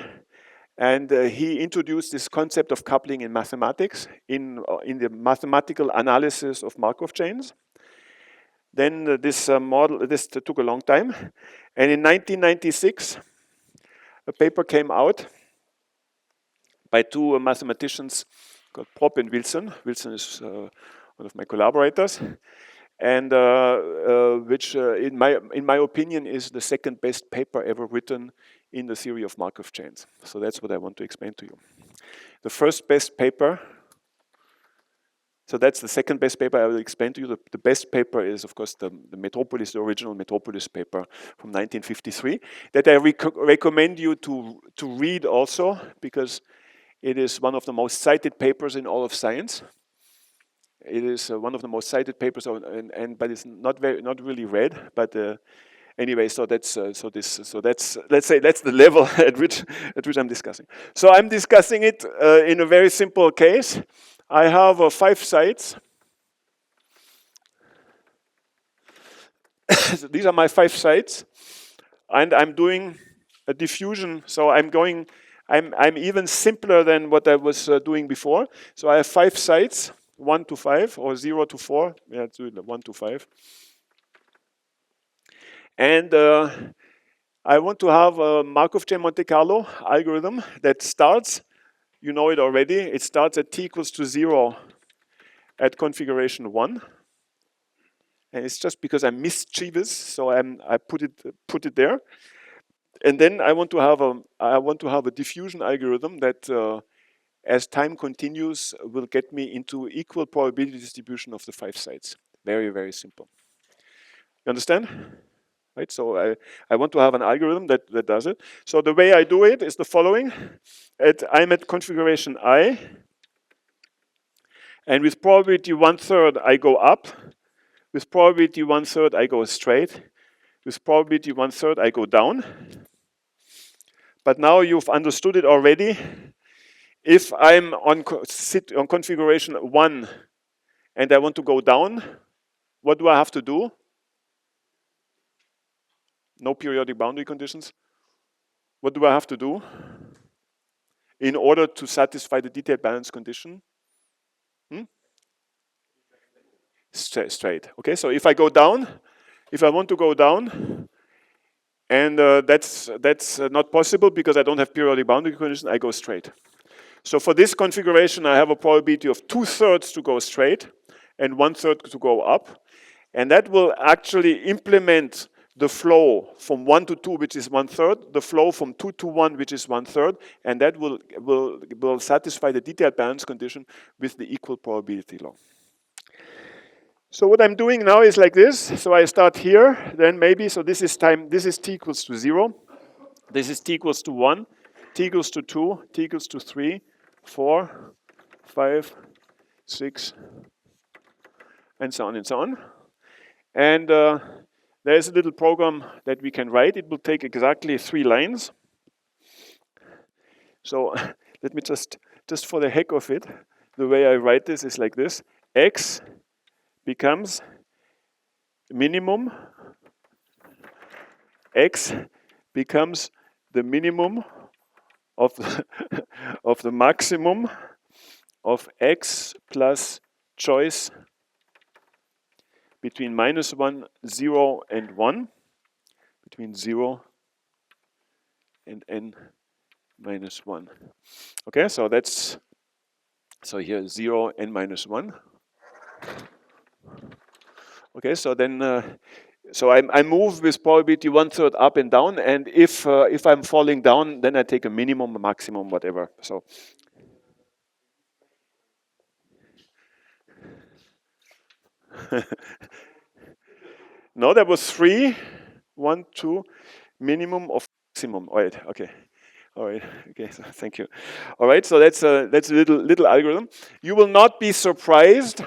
And he introduced this concept of coupling in mathematics, in the mathematical analysis of Markov chains. Then this took a long time. And in 1996, a paper came out by two mathematicians called Prop and Wilson. Wilson is one of my collaborators, and which, in my opinion, is the second best paper ever written in the theory of Markov chains. So that's what I want to explain to you. The first best paper, so that's the second best paper I will explain to you. The best paper is, of course, the Metropolis, the original Metropolis paper from 1953, that I recommend you to read also, because it is one of the most cited papers in all of science. It is one of the most cited papers, but it's not really read. But anyway, so that's let's say that's the level at which I'm discussing. So I'm discussing it in a very simple case. I have 5 sites. So these are my 5 sites, and I'm doing a diffusion. So I'm even simpler than what I was doing before. So I have 5 sites, 1 to 5 or 0 to 4. Yeah, let's do it 1 to 5. And I want to have a Markov-chain Monte Carlo algorithm that starts, you know it already, it starts at t equals to 0 at configuration 1. And it's just because I'm mischievous, so I put it there. And then I want to have a diffusion algorithm that, as time continues, will get me into equal probability distribution of the 5 sites. Very, very simple. You understand? Right? So I want to have an algorithm that does it. So the way I do it is the following. I'm at configuration I, and with probability 1/3 I go up. With probability 1/3 I go straight. With probability 1/3 I go down. But now you've understood it already. If I'm on configuration 1 and I want to go down, what do I have to do? No periodic boundary conditions. What do I have to do in order to satisfy the detailed balance condition? Straight. Okay, so if I go down, if I want to go down, and that's not possible because I don't have periodic boundary condition, I go straight. So for this configuration, I have a probability of 2/3 to go straight and 1/3 to go up. And that will actually implement the flow from 1 to 2, which is 1/3, the flow from 2 to 1, which is 1/3, and that will satisfy the detailed balance condition with the equal probability law. So what I'm doing now is like this. So I start here, then maybe, so this is time, this is t equals to 0. This is t equals to 1, t equals to 2, t equals to 3, 4, 5, 6, and so on and so on. And there's a little program that we can write. It will take exactly 3 lines. So let me just for the heck of it, the way I write this is like this. X becomes minimum. X becomes the minimum of of the maximum of X plus choice between -1, 0, and 1, between 0 and n minus 1. Okay, so that's, so here 0, n minus 1. Okay, so then So I move with probability 1/3 up and down, and if I'm falling down, then I take a minimum, a maximum, whatever. So no, there was 3, 1, 2, minimum of maximum. All right, okay. All right, okay, so thank you. All right, so that's a little algorithm. You will not be surprised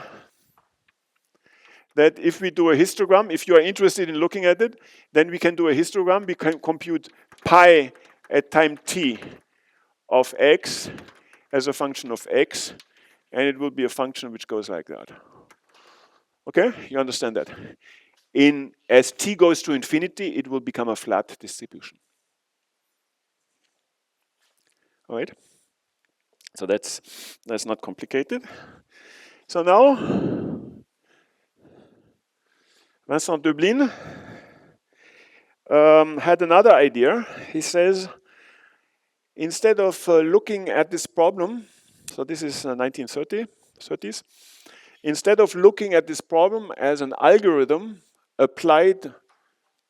that if we do a histogram, if you are interested in looking at it, then we can do a histogram. We can compute pi at time t of x as a function of x, and it will be a function which goes like that. Okay, you understand that? As t goes to infinity, it will become a flat distribution. All right, so that's not complicated. So now, Vincent Deublin had another idea. He says, instead of looking at this problem, so this is 1930s, instead of looking at this problem as an algorithm applied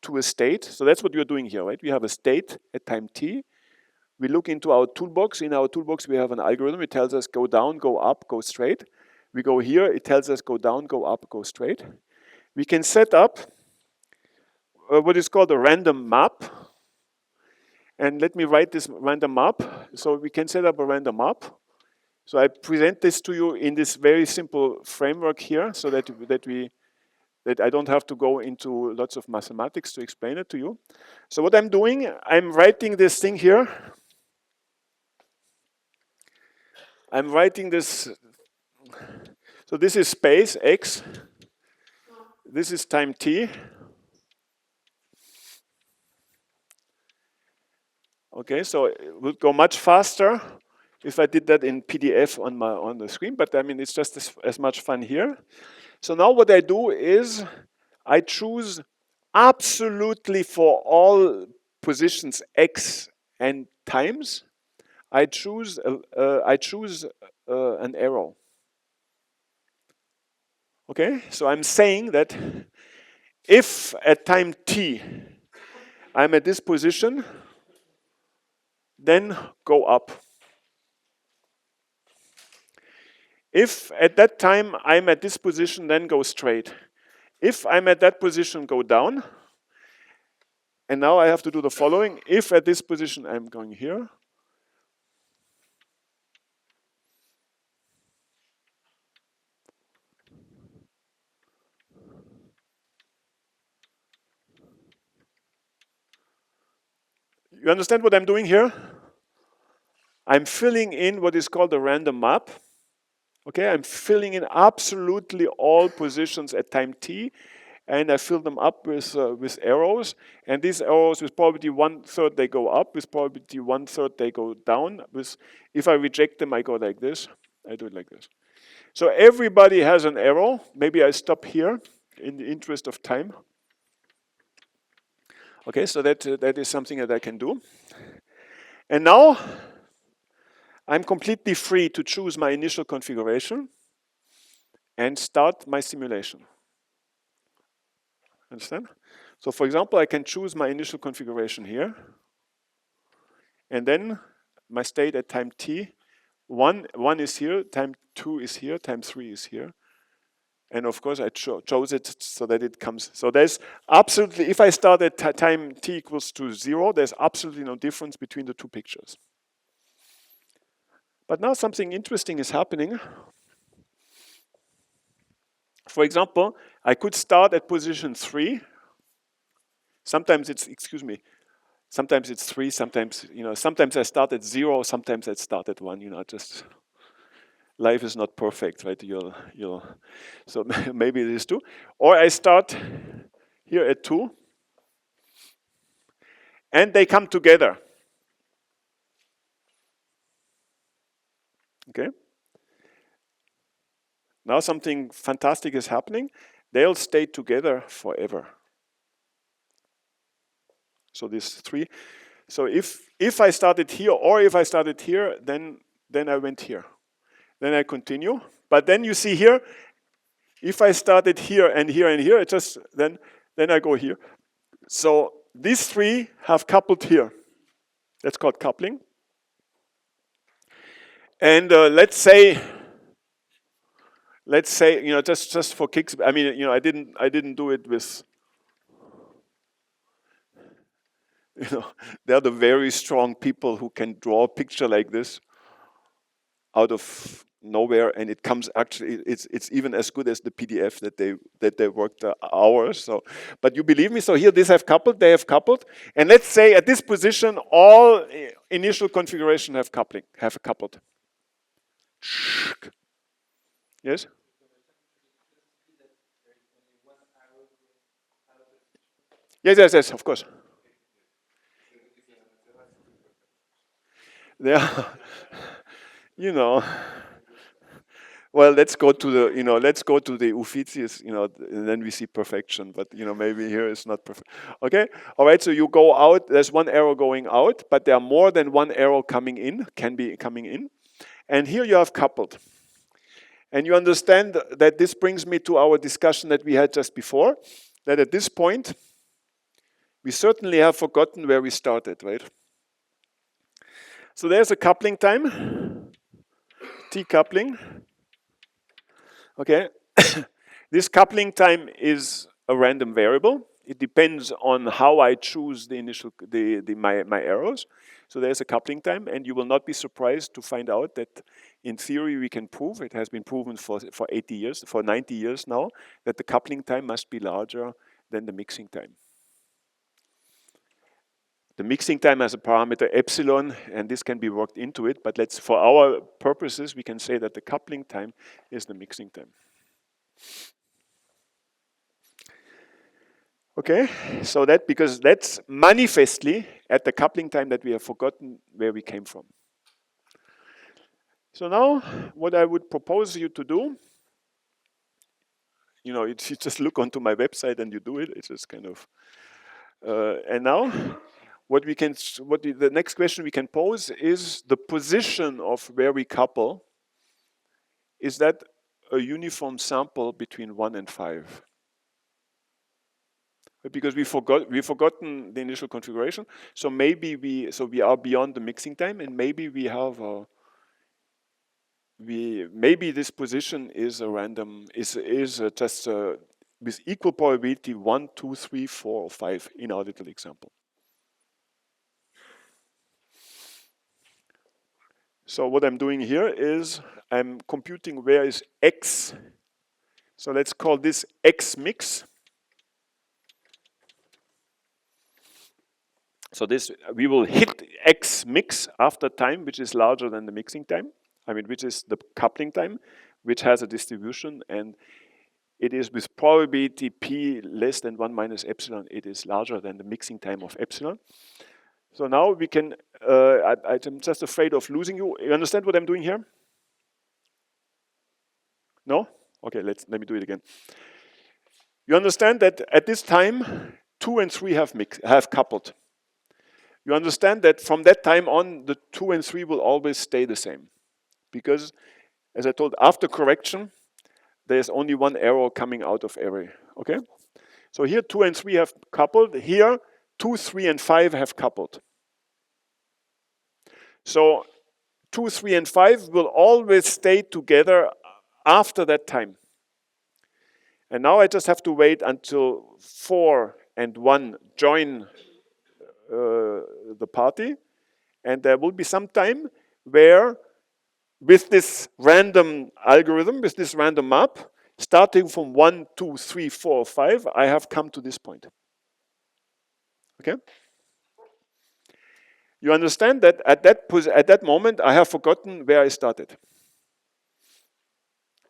to a state, so that's what you're doing here, right? We have a state at time t. We look into our toolbox. In our toolbox, we have an algorithm. It tells us go down, go up, go straight. We go here. It tells us go down, go up, go straight. We can set up what is called a random map. And let me write this random map. So we can set up a random map. So I present this to you in this very simple framework here, so that I don't have to go into lots of mathematics to explain it to you. So what I'm doing, I'm writing this thing here. I'm writing this. So this is space x. This is time t. Okay, so it would go much faster if I did that in PDF on the screen, but I mean it's just as much fun here. So now what I do is I choose absolutely for all positions x and times. I choose an arrow. Okay, so I'm saying that if at time t I'm at this position, then go up. If at that time I'm at this position, then go straight. If I'm at that position, go down. And now I have to do the following. If at this position I'm going here, you understand what I'm doing here? I'm filling in what is called a random map. Okay, I'm filling in absolutely all positions at time t, and I fill them up with arrows. And these arrows, with probability 1/3, they go up. With probability 1/3, they go down. If I reject them, I go like this. I do it like this. So everybody has an arrow. Maybe I stop here in the interest of time. Okay, so that is something that I can do. And now I'm completely free to choose my initial configuration and start my simulation. Understand? So for example, I can choose my initial configuration here, and then my state at time t. One is here, time 2 is here, time 3 is here. And of course, I chose it so that it comes. So there's absolutely, if I start at time t equals to 0, there's absolutely no difference between the two pictures. But now something interesting is happening. For example, I could start at position 3. Sometimes it's, sometimes it's 3, sometimes, sometimes I start at 0, sometimes I start at 1, just life is not perfect, right? So maybe it is 2. Or I start here at 2, and they come together. Okay? Now something fantastic is happening. They'll stay together forever. So this 3. So if I started here or if I started here, then I went here. Then I continue. But then you see here, if I started here and here and here, it just then Then I go here. So these three have coupled here. That's called coupling. And let's say, just for kicks. I mean, I didn't do it with. They're the very strong people who can draw a picture like this out of nowhere, and it comes actually. It's even as good as the PDF that they worked hours. So, but you believe me? So here, these have coupled. They have coupled, and let's say at this position, all initial configuration have coupled. Yes. Yes, of course. Yeah, you know. Well, let's go to the Uffizi's, and then we see perfection. But maybe here is not perfect. Okay, all right. So you go out. There's one arrow going out, but there are more than one arrow coming in. Can be coming in, and here you have coupled. And you understand that this brings me to our discussion that we had just before. That at this point, we certainly have forgotten where we started, right? So there's a coupling time, T coupling. Okay, this coupling time is a random variable. It depends on how I choose my arrows. So there's a coupling time, and you will not be surprised to find out that in theory we can prove, it has been proven for 80 years, for 90 years now, that the coupling time must be larger than the mixing time. The mixing time has a parameter epsilon, and this can be worked into it, but for our purposes, we can say that the coupling time is the mixing time. Okay, so because that's manifestly at the coupling time that we have forgotten where we came from. So now, what I would propose you to do, you just look onto my website and you do it. It's just kind of, and now, the next question we can pose is the position of where we couple. Is that a uniform sample between 1 and 5? Because we've forgotten the initial configuration, so maybe we are beyond the mixing time, and maybe we have maybe this position is a random just with equal probability 1, 2, 3, 4, or 5 in our little example. So what I'm doing here is I'm computing where is X. So let's call this X mix. So we will hit X mix after time, which is larger than the mixing time. Which is the coupling time, which has a distribution, and it is with probability P less than 1 minus epsilon, it is larger than the mixing time of epsilon. So now we can, I'm just afraid of losing you. You understand what I'm doing here? No? Okay, let me do it again. You understand that at this time, 2 and 3 have coupled. You understand that from that time on, the 2 and 3 will always stay the same. Because, as I told, after correction, there's only one arrow coming out of every, okay? So here 2 and 3 have coupled. Here 2, 3, and 5 have coupled. So 2, 3, and 5 will always stay together after that time. And now I just have to wait until 4 and 1 join the party. And there will be some time where with this random algorithm, with this random map, starting from 1, 2, 3, 4, 5, I have come to this point. Okay? You understand that at that moment, I have forgotten where I started.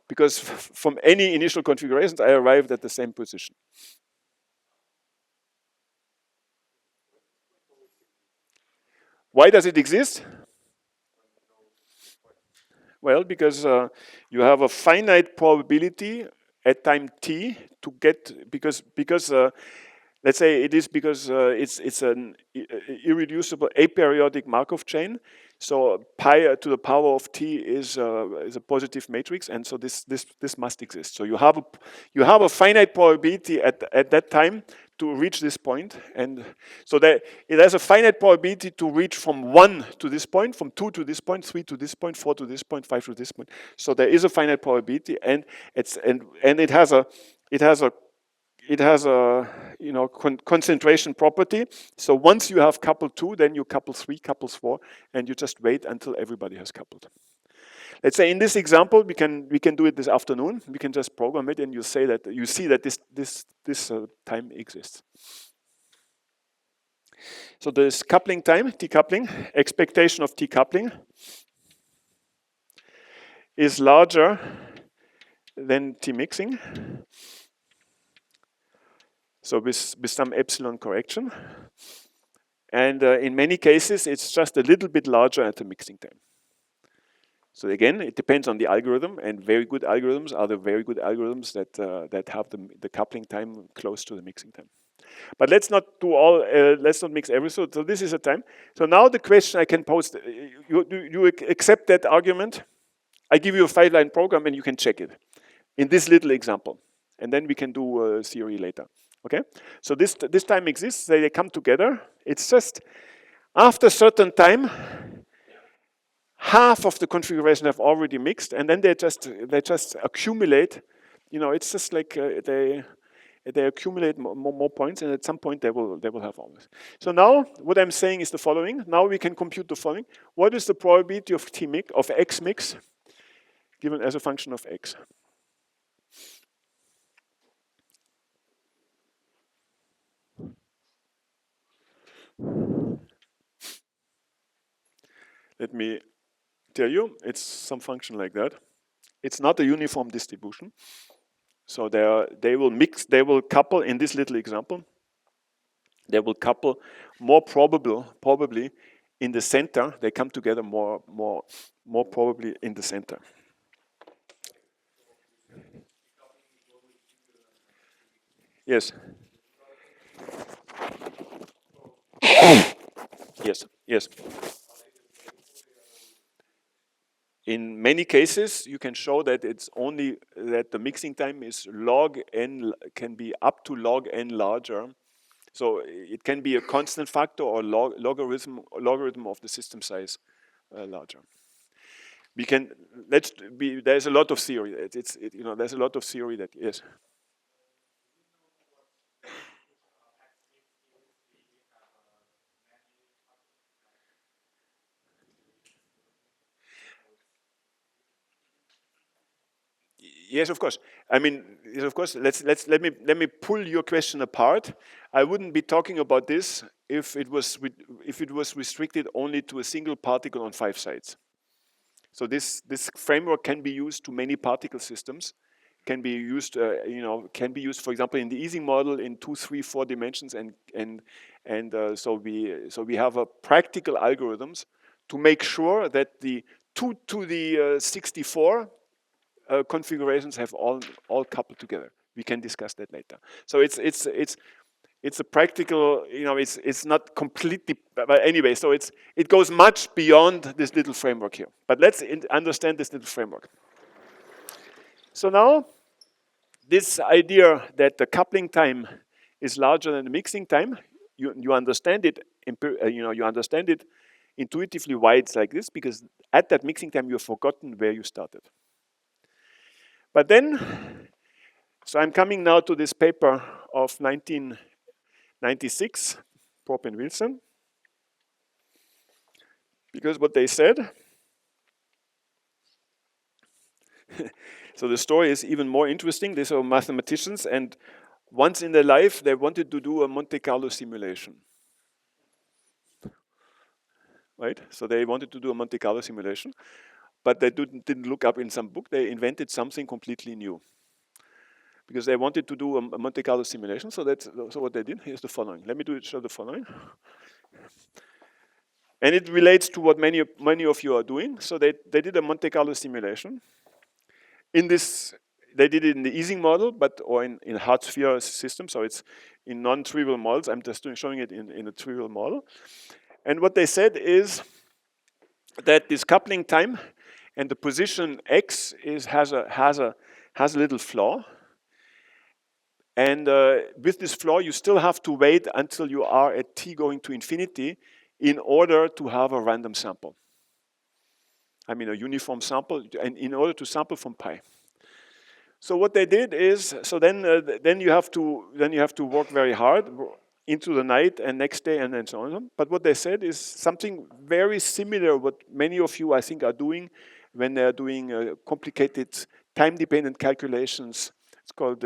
Because from any initial configurations, I arrived at the same position. Why does it exist? Well, because you have a finite probability at time t to get, because let's say it is because it's an irreducible aperiodic Markov chain. So pi to the power of t is a positive matrix, and so this must exist. So you have a finite probability at that time to reach this point, and so that it has a finite probability to reach from 1 to this point, from 2 to this point, 3 to this point, 4 to this point, 5 to this point. So there is a finite probability, and it has a concentration property. So once you have couple 2, then you couple 3, couples 4, and you just wait until everybody has coupled. Let's say in this example, we can do it this afternoon. We can just program it, and you see that this time exists. So this coupling time, T coupling, expectation of T coupling is larger than T mixing. So with some epsilon correction. And in many cases, it's just a little bit larger at the mixing time. So again, it depends on the algorithm, and very good algorithms are the very good algorithms that have the coupling time close to the mixing time. But let's not do all. Let's not mix everything. So this is a time. So now the question I can pose: you accept that argument? I give you a 5-line program, and you can check it in this little example, and then we can do theory later. Okay. So this time exists. They come together. It's just after a certain time, half of the configuration have already mixed, and then they just accumulate. It's just like they accumulate more points, and at some point they will have all this. So now what I'm saying is the following. Now we can compute the following. What is the probability of X mix given as a function of X? Let me tell you, it's some function like that. It's not a uniform distribution. So they will couple in this little example. They will couple more probably in the center. They come together more probably in the center. Yes. Yes. In many cases, you can show that it's only that the mixing time is log n, can be up to log n larger. So it can be a constant factor or logarithm of the system size larger. There's a lot of theory. There's a lot of theory that yes. Yes, of course. I mean, yes, of course. Let me pull your question apart. I wouldn't be talking about this if it was restricted only to a single particle on 5 sides. So this framework can be used to many particle systems. Can be used, for example, in the Ising model in 2, 3, 4 dimensions, so we have a practical algorithms to make sure that the 2 to the 64 configurations have all coupled together. We can discuss that later. So it's a practical, it's not completely, but anyway, so it goes much beyond this little framework here. But let's understand this little framework. So now, this idea that the coupling time is larger than the mixing time, you understand it. You understand it intuitively why it's like this, because at that mixing time you've forgotten where you started. But then, so I'm coming now to this paper of 1996, Pope and Wilson, because what they said, so the story is even more interesting. These are mathematicians, and once in their life, they wanted to do a Monte Carlo simulation. Right? So they wanted to do a Monte Carlo simulation, but they didn't look up in some book. They invented something completely new, because they wanted to do a Monte Carlo simulation. So what they did. Here's the following. Let me show the following. And it relates to what many of you are doing. So they did a Monte Carlo simulation. In this, they did it in the Ising model, or in hard sphere system. So it's in non-trivial models. I'm just showing it in a trivial model. And what they said is, that this coupling time and the position x has a little flaw. And with this flaw, you still have to wait until you are at t going to infinity in order to have a random sample. I mean a uniform sample, and in order to sample from pi. So what they did is, so then you have to work very hard into the night and next day and so on. But what they said is something very similar what many of you I think are doing when they're doing complicated time-dependent calculations. It's called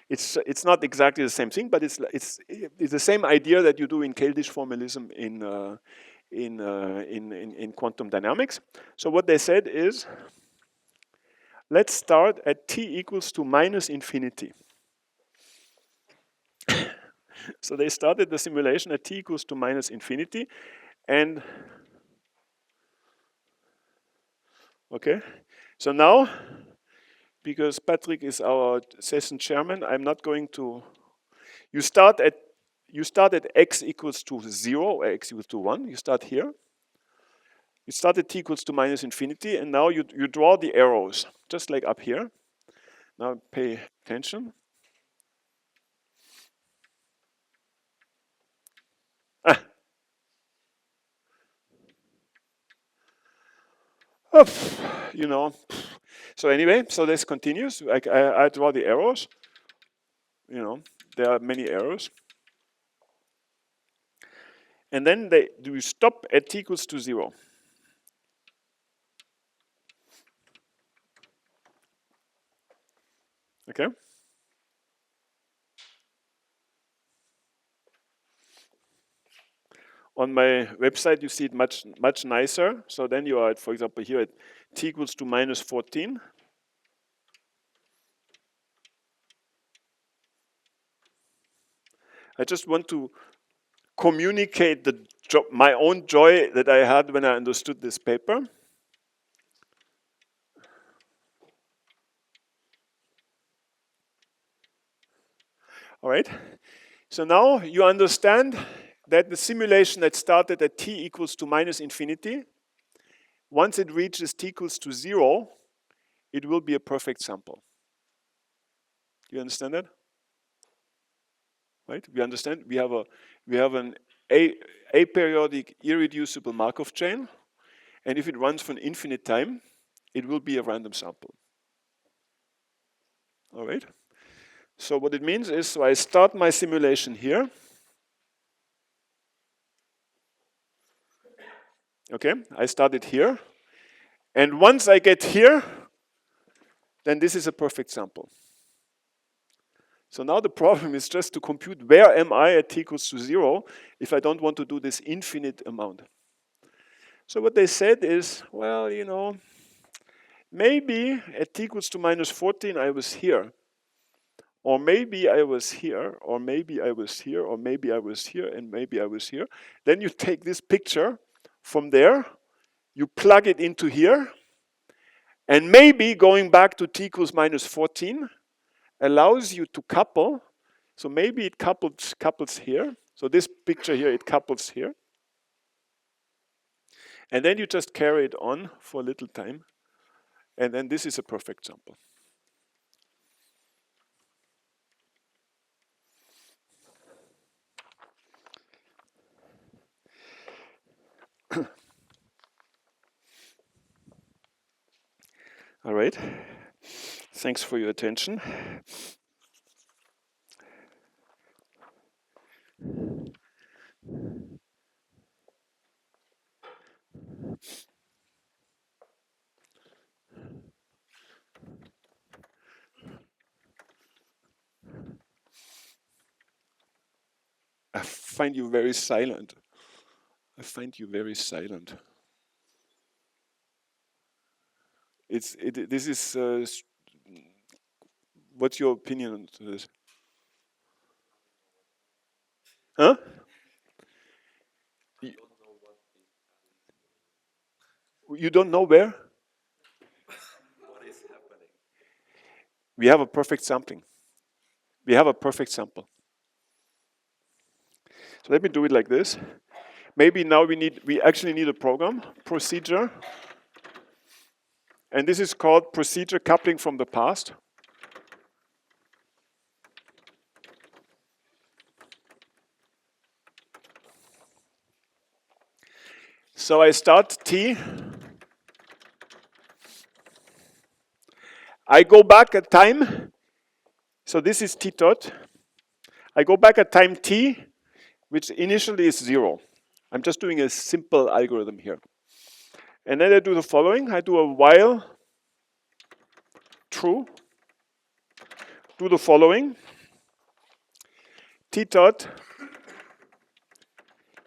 it's not exactly the same thing, but it's the same idea that you do in Keldysh formalism in quantum dynamics. So what they said is, let's start at t equals to minus infinity. So they started the simulation at t equals to minus infinity, and okay. So now, because Patrick is our session chairman, I'm not going to. You start at x equals to 0 or x equals to 1. You start here. You start at t equals to minus infinity, and now you draw the arrows, just like up here. Now pay attention. You know. So anyway, so this continues. I draw the arrows. You know, there are many arrows. And then you stop at t equals to 0. Okay? On my website, you see it much nicer. So then you are, for example, here at t equals to minus 14. I just want to communicate my own joy that I had when I understood this paper. All right. So now you understand that the simulation that started at t equals to minus infinity, once it reaches t equals to 0, it will be a perfect sample. You understand that? Right? We understand we have an aperiodic irreducible Markov chain, and if it runs for an infinite time, it will be a random sample. All right? So what it means is, so I start my simulation here. Okay, I start it here. And once I get here, then this is a perfect sample. So now the problem is just to compute where am I at t equals to 0 if I don't want to do this infinite amount. So what they said is, well, you know, maybe at t equals to minus 14 I was here. Or maybe I was here, or maybe I was here, or maybe I was here, and maybe I was here. Then you take this picture from there, you plug it into here, and maybe going back to t equals minus 14 allows you to couple. So maybe it couples here. So this picture here, it couples here. And then you just carry it on for a little time. And then this is a perfect sample. All right. Thanks for your attention. I find you very silent. I find you very silent. This is. What's your opinion on this? Huh? You don't know where? What is happening? We have a perfect sampling. We have a perfect sample. So let me do it like this. maybe now we actually need a program, procedure. And this is called procedure coupling from the past. So I start T. I go back at time. So this is T dot. I go back at time T, which initially is 0. I'm just doing a simple algorithm here. And then I do the following. I do a while true. Do the following. T dot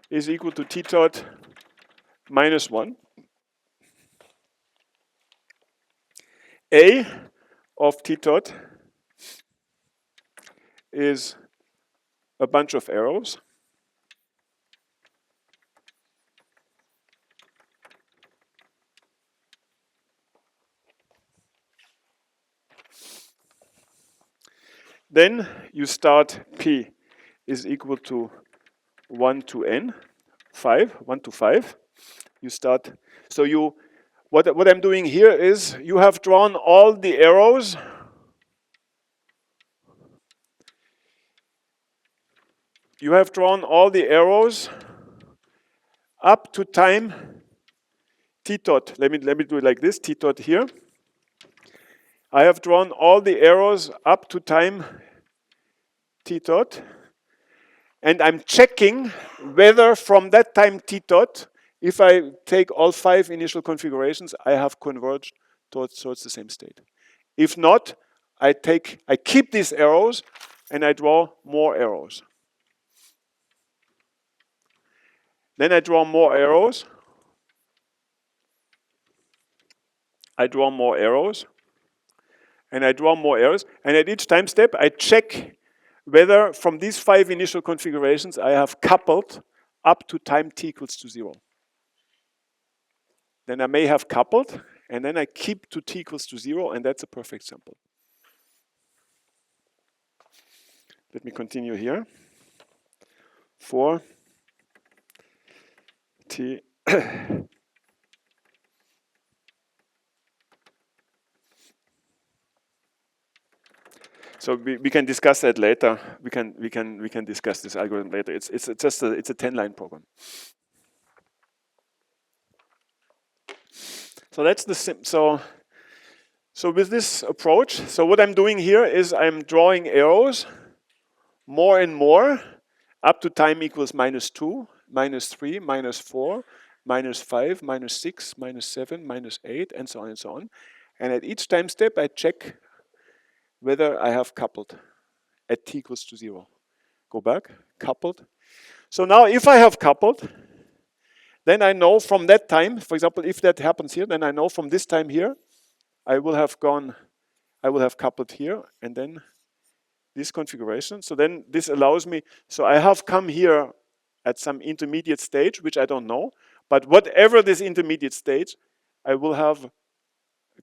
is equal to T dot minus 1. A of T dot is a bunch of arrows. Then you start P is equal to 1 to n, 5, 1 to 5. You start, so you, what I'm doing here is you have drawn all the arrows. You have drawn all the arrows up to time T dot. Let me do it like this, T dot here. I have drawn all the arrows up to time T dot. And I'm checking whether from that time T dot, if I take all 5 initial configurations, I have converged towards the same state. If not, I keep these arrows and I draw more arrows. Then I draw more arrows. I draw more arrows. And I draw more arrows. And at each time step, I check whether from these 5 initial configurations I have coupled up to time t equals to 0. Then I may have coupled, and then I keep to t equals to 0, and that's a perfect sample. Let me continue here. For t so we can discuss that later. We can discuss this algorithm later. It's just it's a 10-line program. So that's the so with this approach, so what I'm doing here is I'm drawing arrows more and more up to time equals -2, -3, -4, -5, -6, -7, -8, and so on and so on. And at each time step, I check whether I have coupled at t equals to 0. Go back, coupled. So now if I have coupled, then I know from that time, for example, if that happens here, then I know from this time here, I will have coupled here, and then this configuration. So then this allows me, so I have come here at some intermediate stage, which I don't know, but whatever this intermediate stage, I will have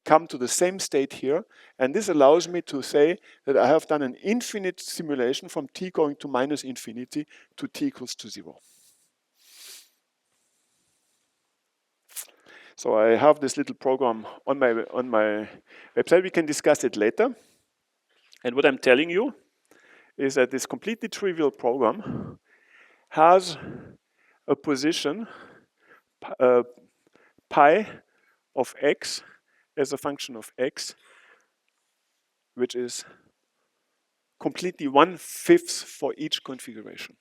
come to the same state here, and this allows me to say that I have done an infinite simulation from t going to -infinity to t equals to 0. So I have this little program on my website. We can discuss it later. And what I'm telling you is that this completely trivial program has a position pi of x as a function of x, which is completely 1/5 for each configuration.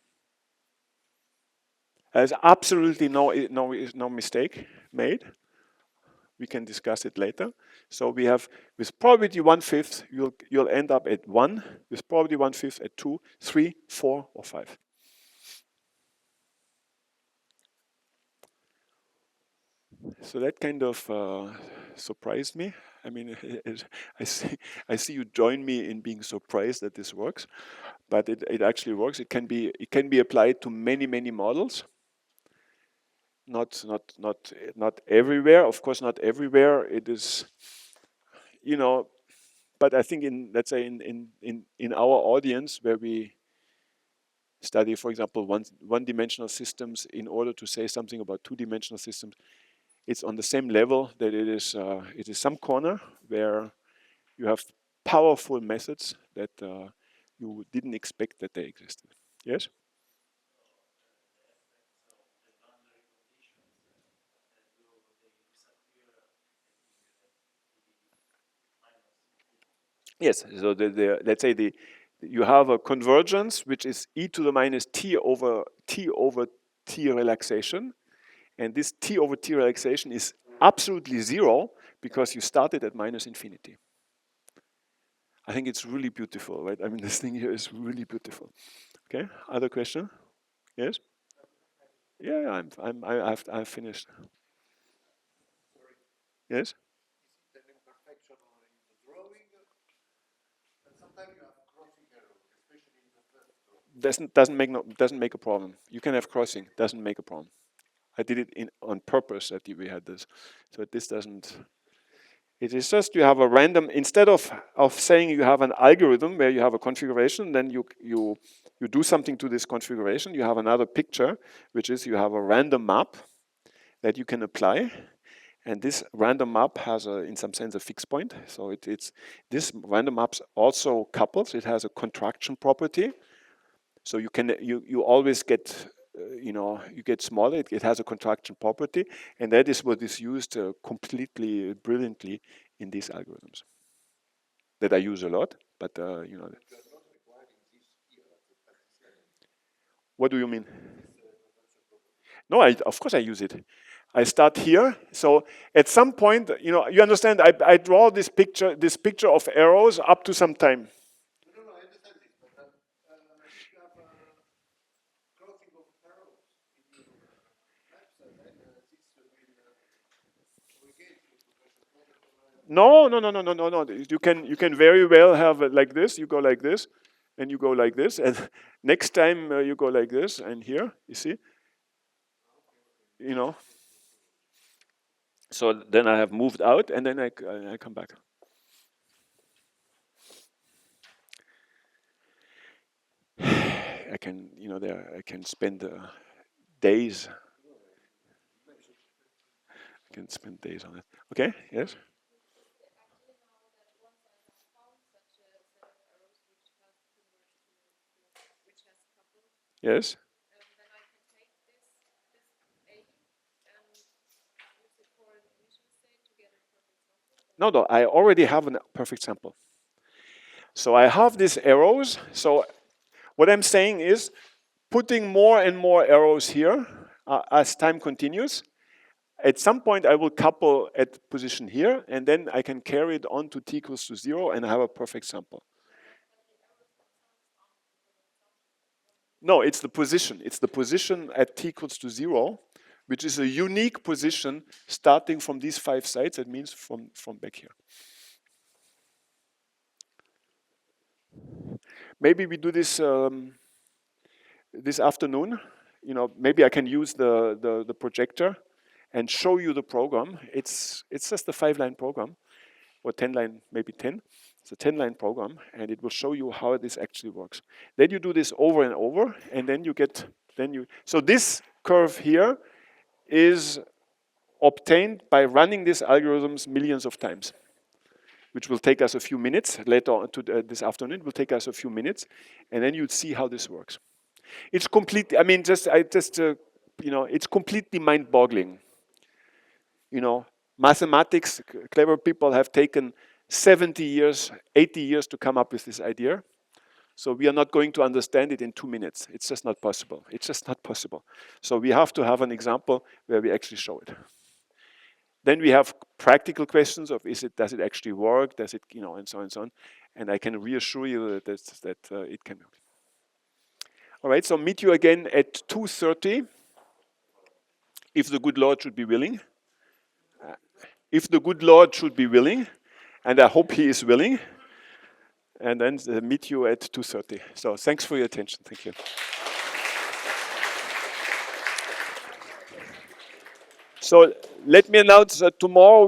There's absolutely no mistake made. We can discuss it later. So we have, with probability 1/5, you'll end up at 1, with probability 1/5 at 2, 3, 4, or 5. So that kind of surprised me. I mean, I see you join me in being surprised that this works, but it actually works. It can be applied to many models. Not everywhere, of course, not everywhere. It is, but I think let's say in our audience where we study, for example, one-dimensional systems in order to say something about two-dimensional systems, it's on the same level that it is some corner where you have powerful methods that you didn't expect that they existed. Yes? Yes. So let's say you have a convergence which is e to the minus t over t relaxation, and this t over t relaxation is absolutely zero because you started at minus infinity. I think it's really beautiful, right? I mean, this thing here is really beautiful. Okay. Other question? Yes. Yeah. I've finished. Yes. Doesn't make a problem. You can have crossing. Doesn't make a problem. I did it on purpose that we had this, so this doesn't. It is just you have a random, instead of saying you have an algorithm where you have a configuration, then you do something to this configuration. You have another picture, which is you have a random map that you can apply, and this random map has in some sense a fixed point. So it's this random map also couples. It has a contraction property. So you always get you get smaller. It has a contraction property, and that is what is used completely brilliantly in these algorithms that I use a lot. But what do you mean? No, of course I use it. I start here. So at some point, you understand. I draw this picture of arrows up to some time. No. You can very well have it like this. You go like this, and you go like this, and next time you go like this, and here you see, So then I have moved out, and then I come back. I can I can spend days. I can spend days on it. Okay. Yes. Yes. No, I already have a perfect sample. So I have these arrows. So what I'm saying is putting more and more arrows here as time continues. At some point, I will couple at position here, and then I can carry it on to t equals to 0, and I have a perfect sample. No, it's the position. It's the position at t equals to 0, which is a unique position starting from these 5 sites. That means from back here. Maybe we do this this afternoon. Maybe I can use the projector and show you the program. It's just a 5-line program, or 10-line, maybe 10. It's a 10-line program, and it will show you how this actually works. Then you do this over and over, and then you get, so this curve here is obtained by running these algorithms millions of times, which will take us a few minutes later on this afternoon. It will take us a few minutes, and then you'll see how this works. It's completely, it's completely mind-boggling. Mathematics, clever people have taken 70 years, 80 years to come up with this idea. So we are not going to understand it in 2 minutes. It's just not possible. It's just not possible. So we have to have an example where we actually show it. Then we have practical questions of does it actually work? Does it, and so on and so on. And I can reassure you that it can work. All right, so meet you again at 2:30, if the good Lord should be willing. If the good Lord should be willing, and I hope he is willing, and then meet you at 2:30. So thanks for your attention. Thank you. So let me announce that tomorrow